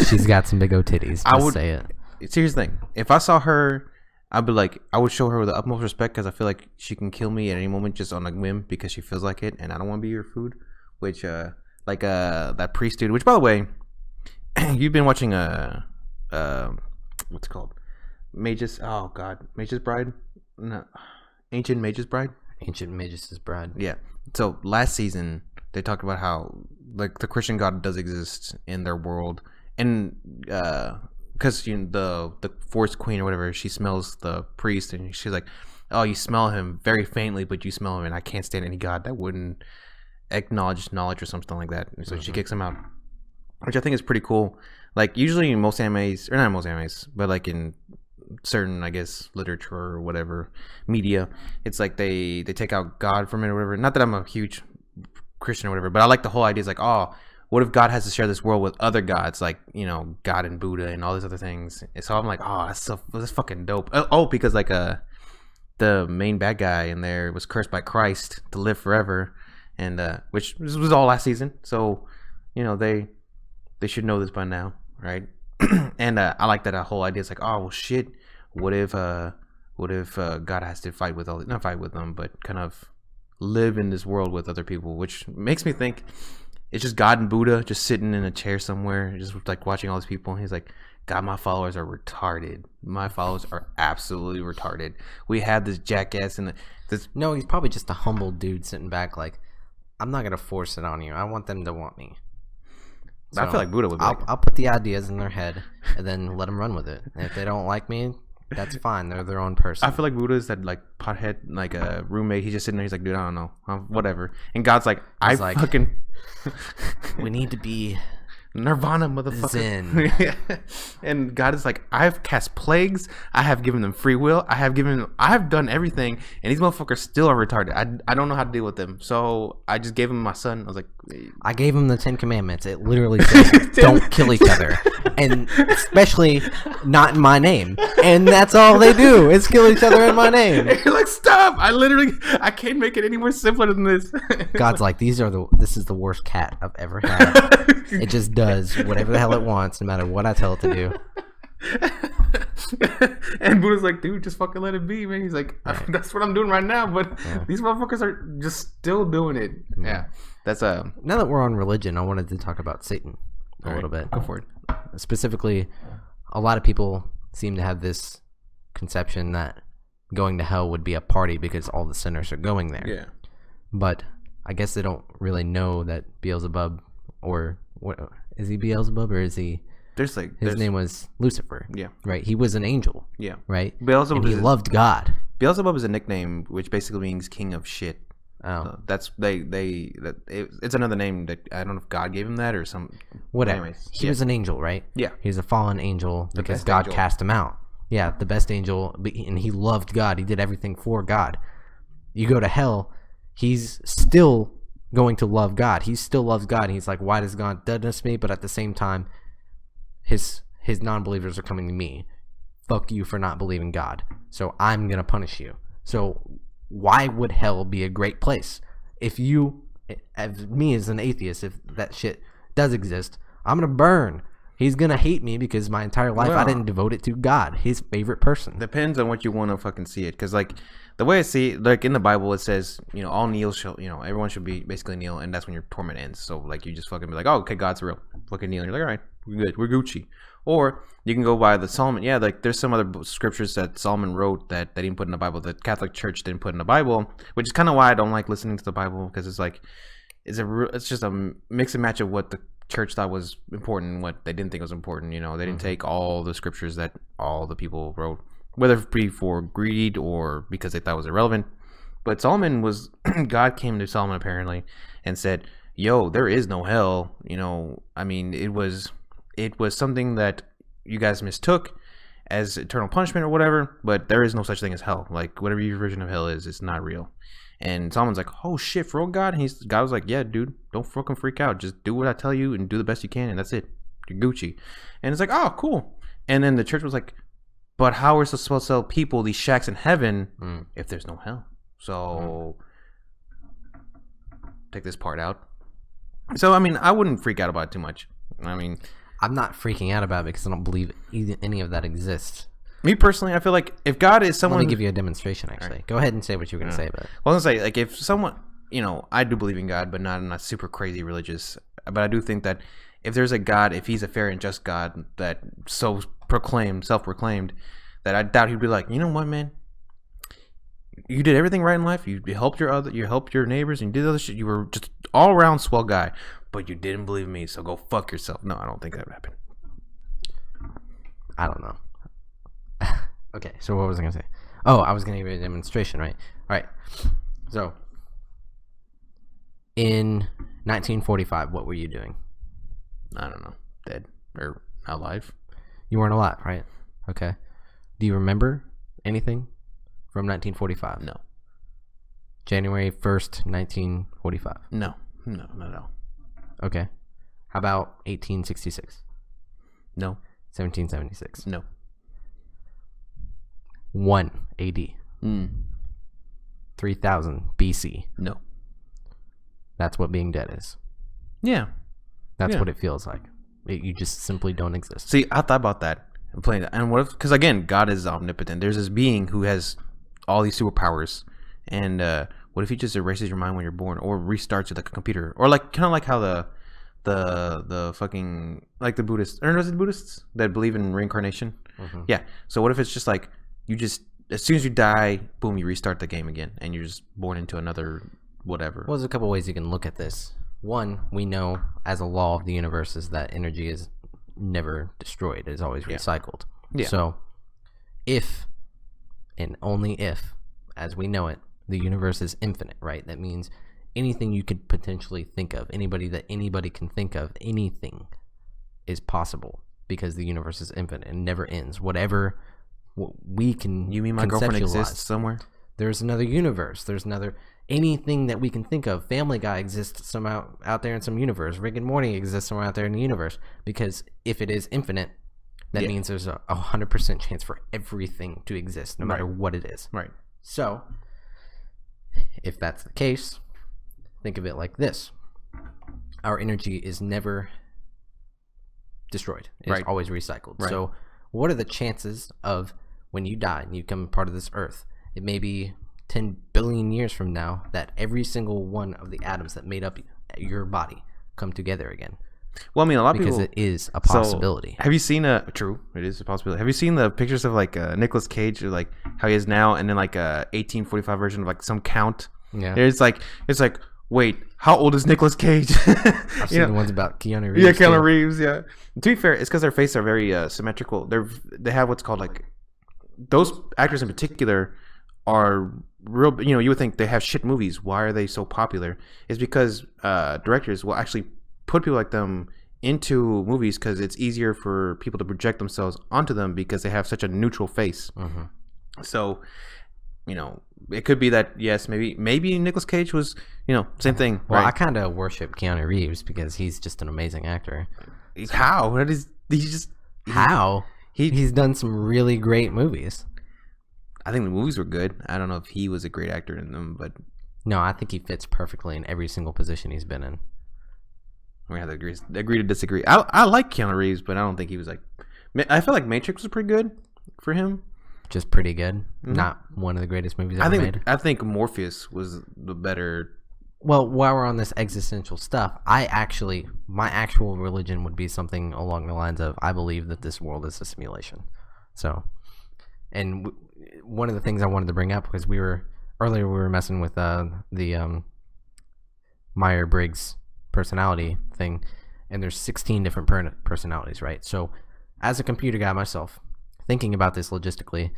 She's got some big old titties. I would say it. Here's the thing: if I saw her, I'd be like, I would show her with the utmost respect, because I feel like she can kill me at any moment just on a whim because she feels like it, and I don't want to be her food. Which, that priest dude. Which, by the way, you've been watching what's it called? Mage's Bride? No, Ancient Mage's Bride. Ancient Mage's Bride. Yeah. So last season they talked about how like the Christian God does exist in their world, and because the Forest Queen or whatever, she smells the priest and she's like, oh, you smell him very faintly, but you smell him, and I can't stand any god that wouldn't acknowledge knowledge or something like that. And so she kicks him out, which I think is pretty cool. Like usually in most animes, or not most animes, but like in certain, I guess, literature or whatever media. It's like they take out God from it or whatever. Not that I'm a huge Christian or whatever, but I like the whole idea. It's like, oh, what if God has to share this world with other gods, like, you know, God and Buddha and all these other things? And so I'm like, oh, that's fucking dope. Oh, because like the main bad guy in there was cursed by Christ to live forever, and which was all last season. So, you know, they should know this by now, right? And I like that whole idea. It's like, oh well, shit. What if God has to fight with not fight with them, but kind of live in this world with other people, which makes me think it's just God and Buddha just sitting in a chair somewhere, just like watching all these people. And he's like, God, my followers are retarded. My followers are absolutely retarded. We have this jackass and this. No, he's probably just a humble dude sitting back, like, I'm not gonna force it on you. I want them to want me. So I feel like Buddha would be I'll put the ideas in their head and then let them run with it. And if they don't like me, that's fine. They're their own person. I feel like Buddha's that like pothead, like a roommate. He's just sitting there. He's like, dude, I don't know, whatever. And God's like, fucking. We need to be Nirvana, motherfucker. Zen. And God is like, I've cast plagues. I have given them free will. I have done everything, and these motherfuckers still are retarded. I don't know how to deal with them. So I just gave him my son. I was like, I gave him the 10 Commandments. It literally says, don't kill each other, and especially not in my name. And that's all they do is kill each other in my name. You're like, stop! I can't make it any more simpler than this. God's like, this is the worst cat I've ever had. It just does whatever the hell it wants, no matter what I tell it to do. And Buddha's like, dude, just fucking let it be, man. He's like, that's what I'm doing right now, but these motherfuckers are just still doing it. Yeah. That's Now that we're on religion, I wanted to talk about Satan a little bit. Go for it. Specifically, a lot of people seem to have this conception that going to hell would be a party because all the sinners are going there. Yeah. But I guess they don't really know that Beelzebub, or what is he, Beelzebub, or is he? His name was Lucifer. Yeah. Right. He was an angel. Yeah. Right. Beelzebub. And he loved God. Beelzebub is a nickname which basically means king of shit. Oh. That's it's another name that I don't know if God gave him that or some. Whatever. Anyways, he was an angel, right? Yeah. He's a fallen angel because God cast him out. Yeah, the best angel, and he loved God. He did everything for God. You go to hell, he's still going to love God. He still loves God. And he's like, why does God do this to me? But at the same time, his non-believers are coming to me. Fuck you for not believing God. So I'm going to punish you. So why would hell be a great place? If you, as me as an atheist, if that shit does exist, I'm going to burn. He's going to hate me because my entire life I didn't devote it to God, his favorite person. Depends on what you want to fucking see it. Because, like, the way I see it, like, in the Bible, it says, you know, all kneel shall, you know, everyone should be basically kneel, and that's when your torment ends. So, like, you just fucking be like, oh, okay, God's real. Fucking kneel. And you're like, all right, we're good. We're Gucci. Or you can go by the Solomon. Yeah, like, there's some other scriptures that Solomon wrote that they didn't put in the Bible, the Catholic Church didn't put in the Bible, which is kind of why I don't like listening to the Bible, because it's like, it's just a mix and match of what the church thought was important and what they didn't think was important. You know, they didn't take all the scriptures that all the people wrote, whether it be for greed or because they thought it was irrelevant. But Solomon was God came to Solomon apparently and said, yo, there is no hell. You know, I mean, it was something that you guys mistook as eternal punishment or whatever, but there is no such thing as hell. Like, whatever your version of hell is, it's not real. And Solomon's like, oh shit, for real, God? And God was like, yeah, dude, don't fucking freak out. Just do what I tell you and do the best you can, and that's it. You're Gucci. And it's like, oh, cool. And then the church was like, but how are we supposed to tell people these shacks in heaven if there's no hell? So take this part out. So, I mean, I wouldn't freak out about it too much. I mean, I'm not freaking out about it because I don't believe any of that exists. Me personally, I feel like if God is someone... Let me give you a demonstration, actually. Right. Go ahead and say what you were going to say about it. Well, I was going to say, like, if someone... You know, I do believe in God, but not super crazy religious. But I do think that if there's a God, if he's a fair and just God that self-proclaimed, that I doubt he'd be like, you know what, man? You did everything right in life. You helped your neighbors, and you did other shit. You were just all around swell guy, but you didn't believe me, so go fuck yourself. No, I don't think that would happen. I don't know. Okay, so what was I going to say? Oh, I was going to give you a demonstration, right? All right. So, in 1945, what were you doing? I don't know. Dead or alive? You weren't alive, right? Okay. Do you remember anything from 1945? No. January 1st, 1945. No. Okay. How about 1866? No. 1776? No. 1 AD? 3000 BC? No. That's what being dead is. Yeah. That's what it feels like. You just simply don't exist. See, I thought about that. I'm playing that. And what if, because again, God is omnipotent. There's this being who has all these superpowers. And what if he just erases your mind when you're born, or restarts it like a computer, or like kind of like how the fucking, like the Buddhists, or was it the Buddhists that believe in reincarnation? Mm-hmm. Yeah. So what if it's just like you just, as soon as you die, boom, you restart the game again, and you're just born into another whatever. Well, there's a couple ways you can look at this. One, we know as a law of the universe is that energy is never destroyed. It is always recycled. Yeah. So if, and only if, as we know it, the universe is infinite, right? That means anything you could potentially think of, anybody can think of, anything is possible because the universe is infinite and never ends. Whatever we can, you mean my girlfriend exists somewhere? There's another universe. There's another, anything that we can think of. Family Guy exists somehow out there in some universe. Rick and Morty exists somewhere out there in the universe. Because if it is infinite, that means there's a 100% chance for everything to exist, no matter what it is. Right. So, if that's the case, think of it like this. Our energy is never destroyed. It's always recycled. Right. So, what are the chances of when you die and you become part of this earth, it may be 10 billion years from now that every single one of the atoms that made up your body come together again? Well, I mean, a lot of people, because it is a possibility. So, have you seen true, it is a possibility. Have you seen the pictures of like Nicolas Cage, or like how he is now, and then like a 1845 version of like some count? Yeah. It's like, wait, how old is Nicolas Cage? I've seen the ones about Keanu Reeves. Yeah, Keanu Reeves. Yeah. To be fair, it's because their faces are very symmetrical. They have what's called like, those actors in particular are real. You know, you would think they have shit movies. Why are they so popular? It's because directors will actually put people like them into movies because it's easier for people to project themselves onto them because they have such a neutral face. Mm-hmm. So, you know, it could be that, yes, maybe Nicolas Cage was, you know, same thing. Well, I kind of worship Keanu Reeves because he's just an amazing actor. How? What is he just? How? He's done some really great movies. I think the movies were good. I don't know if he was a great actor in them, but no, I think he fits perfectly in every single position he's been in. We have to agree to disagree. I like Keanu Reeves, but I don't think he was like. I feel like Matrix was pretty good for him. Just pretty good. Mm-hmm. Not one of the greatest movies ever made. I think Morpheus was the better. Well, while we're on this existential stuff, my actual religion would be something along the lines of, I believe that this world is a simulation. So, and one of the things I wanted to bring up, because earlier we were messing with the Myers-Briggs personality thing, and there's 16 different personalities, right? So as a computer guy myself, thinking about this logistically,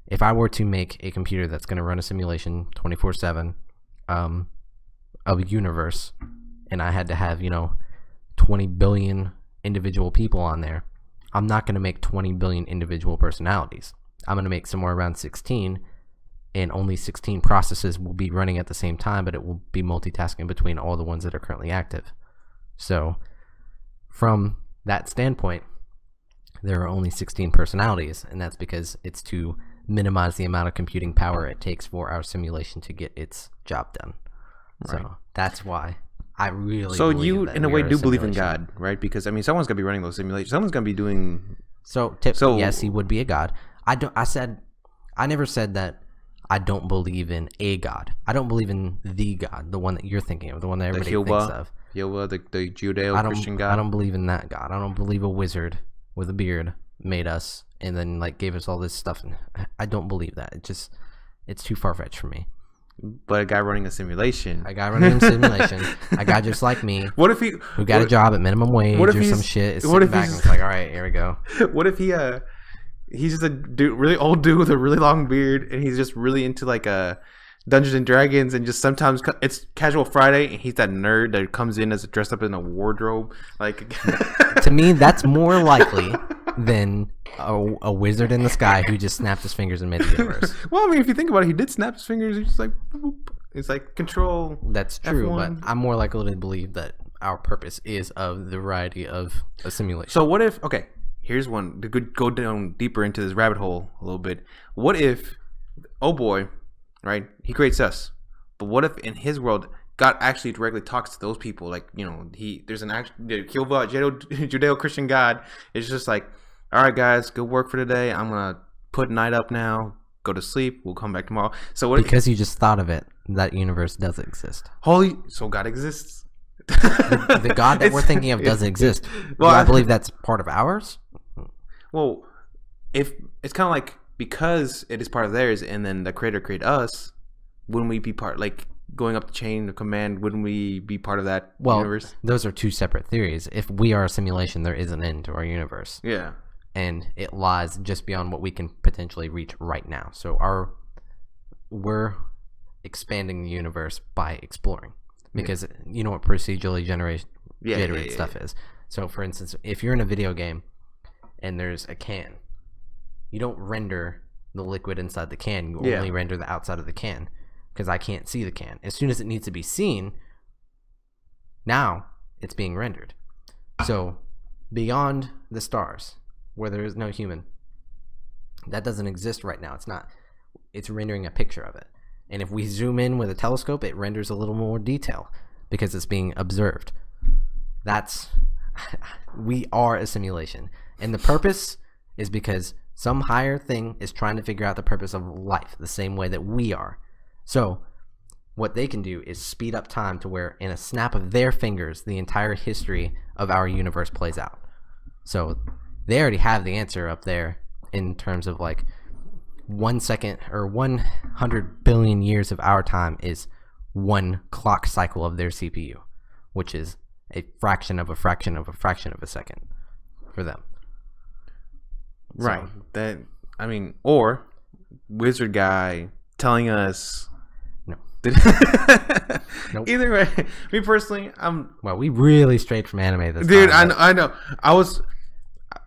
if I were to make a computer that's going to run a simulation 24/7 of a universe, and I had to have 20 billion individual people on there, I'm not going to make 20 billion individual personalities. I'm going to make somewhere around 16, and only 16 processes will be running at the same time, but it will be multitasking between all the ones that are currently active. So from that standpoint, there are only 16 personalities, and that's because it's to minimize the amount of computing power it takes for our simulation to get its job done. Right. So that's why I really believe you, that in a way, do believe in God, right? Because, I mean, someone's going to be running those simulations. Someone's going to be doing... So yes, he would be a God. I never said that I don't believe in a God. I don't believe in the God, the one that you're thinking of, the one that everybody thinks of. Yehovah, the Judeo-Christian God. I don't believe in that God. I don't believe a wizard with a beard made us and then gave us all this stuff. I don't believe that. It's too far-fetched for me. But a guy running a simulation. A guy just like me. What if who got a job at minimum wage or some shit is sitting back and it's like, all right, here we go. What if he's just a dude, really old dude with a really long beard, and he's just really into Dungeons and Dragons, and just sometimes it's Casual Friday, and he's that nerd that comes in as dressed up in a wardrobe. To me, that's more likely than a wizard in the sky who just snapped his fingers and made the universe. Well, I mean, if you think about it, he did snap his fingers. He's just like, boop. It's like control. That's true, F1. but I'm more likely to believe that our purpose is of the variety of a simulation. So what if? Okay, here's one to go down deeper into this rabbit hole a little bit. What if? Oh boy, right? He creates us, but what if in his world God actually directly talks to those people? Like, you know, there's an actual Judeo-Christian God. It's just like, all right, guys, good work for today. I'm gonna put night up now. Go to sleep. We'll come back tomorrow. So what? Because you just thought of it, that universe does exist. So God exists. The God that we're thinking of does exist. Well, I believe that's part of ours. Well, if it's kind of like because it is part of theirs, and then the Creator created us, wouldn't we be part? Like going up the chain of command, wouldn't we be part of that universe? Those are two separate theories. If we are a simulation, there is an end to our universe. Yeah. And it lies just beyond what we can potentially reach right now. So we're expanding the universe by exploring, because you know what procedurally generated stuff is. So for instance, if you're in a video game and there's a can, you don't render the liquid inside the can. You only render the outside of the can, because I can't see the can. As soon as it needs to be seen, now it's being rendered. So beyond the stars, where there is no human, that doesn't exist right now. It's rendering a picture of it. And if we zoom in with a telescope, it renders a little more detail because it's being observed. We are a simulation. And the purpose is because some higher thing is trying to figure out the purpose of life the same way that we are. So what they can do is speed up time to where in a snap of their fingers, the entire history of our universe plays out. So they already have the answer up there in terms of like 1 second or 100 billion years of our time is one clock cycle of their CPU, which is a fraction of a fraction of a fraction of a second for them. Right. So, or wizard guy telling us. No. Nope. Either way, me personally, Well, we really strayed from anime this dude, time. I know.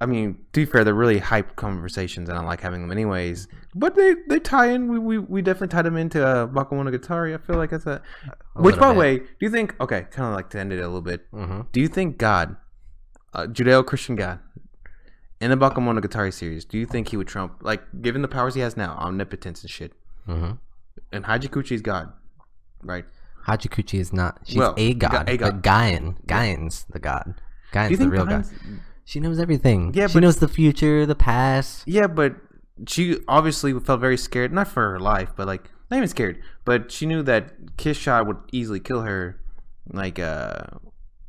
To be fair, they're really hype conversations, and I like having them anyways. But they tie in. We definitely tied them into Bakemonogatari. I feel like that's which, by the way, do you think? Okay, kind of like to end it a little bit. Mm-hmm. Do you think God, Judeo-Christian God, in the Bakemonogatari series, do you think he would trump, like, given the powers he has now, omnipotence and shit? Mm-hmm. And Hachikuchi is God, right? Hachikuchi is not. She's a god. But Gaian's the god. Gaian's the real god. She knows everything. Yeah, she knows the future, the past. Yeah, but she obviously felt very scared, not for her life, but like not even scared, but she knew that Kiss Shot would easily kill her, like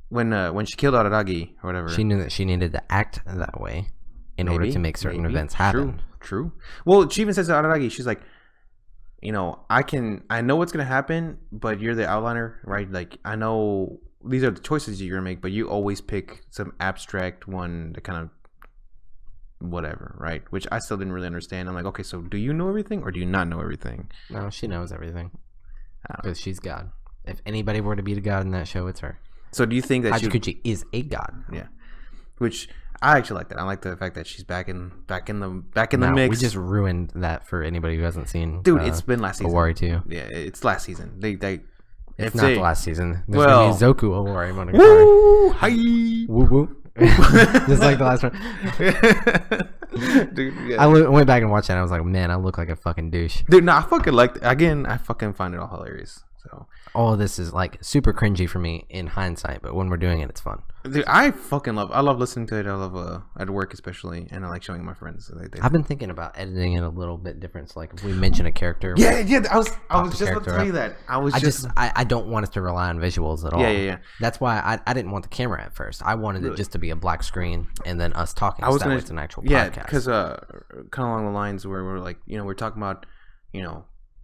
when she killed Araragi or whatever. She knew that she needed to act that way in order to make certain events happen. True. Well, she even says to Araragi, she's like, I know what's gonna happen, but you're the outliner, right? Like, I know these are the choices you're gonna make, but you always pick some abstract one to kind of whatever, right? Which I still didn't really understand. I'm like, okay, so do you know everything or do you not know everything? No, she knows everything because she's God. If anybody were to be the god in that show, it's her. So do you think that Hachikuchi is a god? Yeah, which I actually like that. I like the fact that she's back in the mix. We just ruined that for anybody who hasn't seen. Dude, it's been last season. Owari 2. Yeah, it's last season. It's not the last season. There's well, gonna be Zoku Owari Monogatari. Woo! Hi! Woo woo. Just like the last one. Dude, yeah. I went back and watched that and I was like, man, I look like a fucking douche. Dude, no, I fucking I fucking find it all hilarious. So all of this is like super cringy for me in hindsight, but when we're doing it, it's fun. Dude, I love listening to it. I love at work especially, and I like showing my friends. So I've been thinking about editing it a little bit different. So like if we mention a character, yeah. I was just about to tell you that. I don't want us to rely on visuals at all. Yeah. That's why I didn't want the camera at first. I wanted it just to be a black screen and then us talking. It's an actual podcast. Yeah, because kind of along the lines where we're like, we're talking about,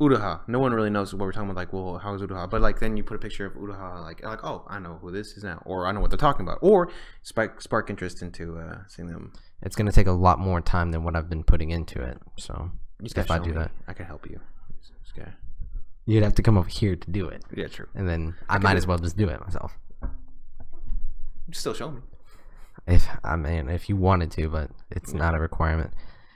Uraha. No one really knows what we're talking about. Like, well, how is Uraha? But like, then you put a picture of Uraha, like, oh, I know who this is now, or I know what they're talking about, or spark interest into seeing them. It's gonna take a lot more time than what I've been putting into it. So if I do that, I can help you. Okay. You'd have to come over here to do it. Yeah, true. And then I might as well just do it myself. Still show me. If you wanted to, but it's not a requirement.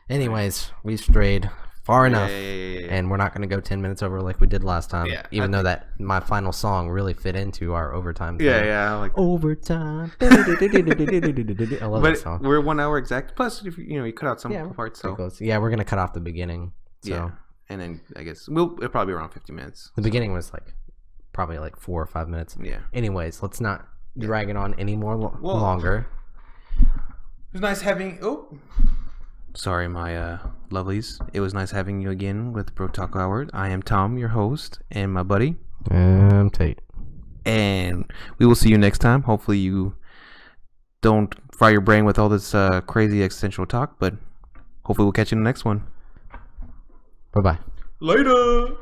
Anyways, we strayed far enough, and we're not going to go 10 minutes over like we did last time. Yeah, even though that my final song really fit into our overtime thing. Yeah, like overtime. I love that song. We're 1 hour exact. Plus, if you cut out some parts. So yeah, we're gonna cut off the beginning. So. Yeah, and then I guess it'll probably be around 50 minutes. The beginning was probably 4 or 5 minutes. Yeah. Anyways, let's not drag it on any more longer. It was nice having. Sorry, my lovelies. It was nice having you again with Brotaku Hour. I am Tom, your host, and my buddy. I'm Tate. And we will see you next time. Hopefully you don't fry your brain with all this crazy existential talk, but hopefully we'll catch you in the next one. Bye-bye. Later!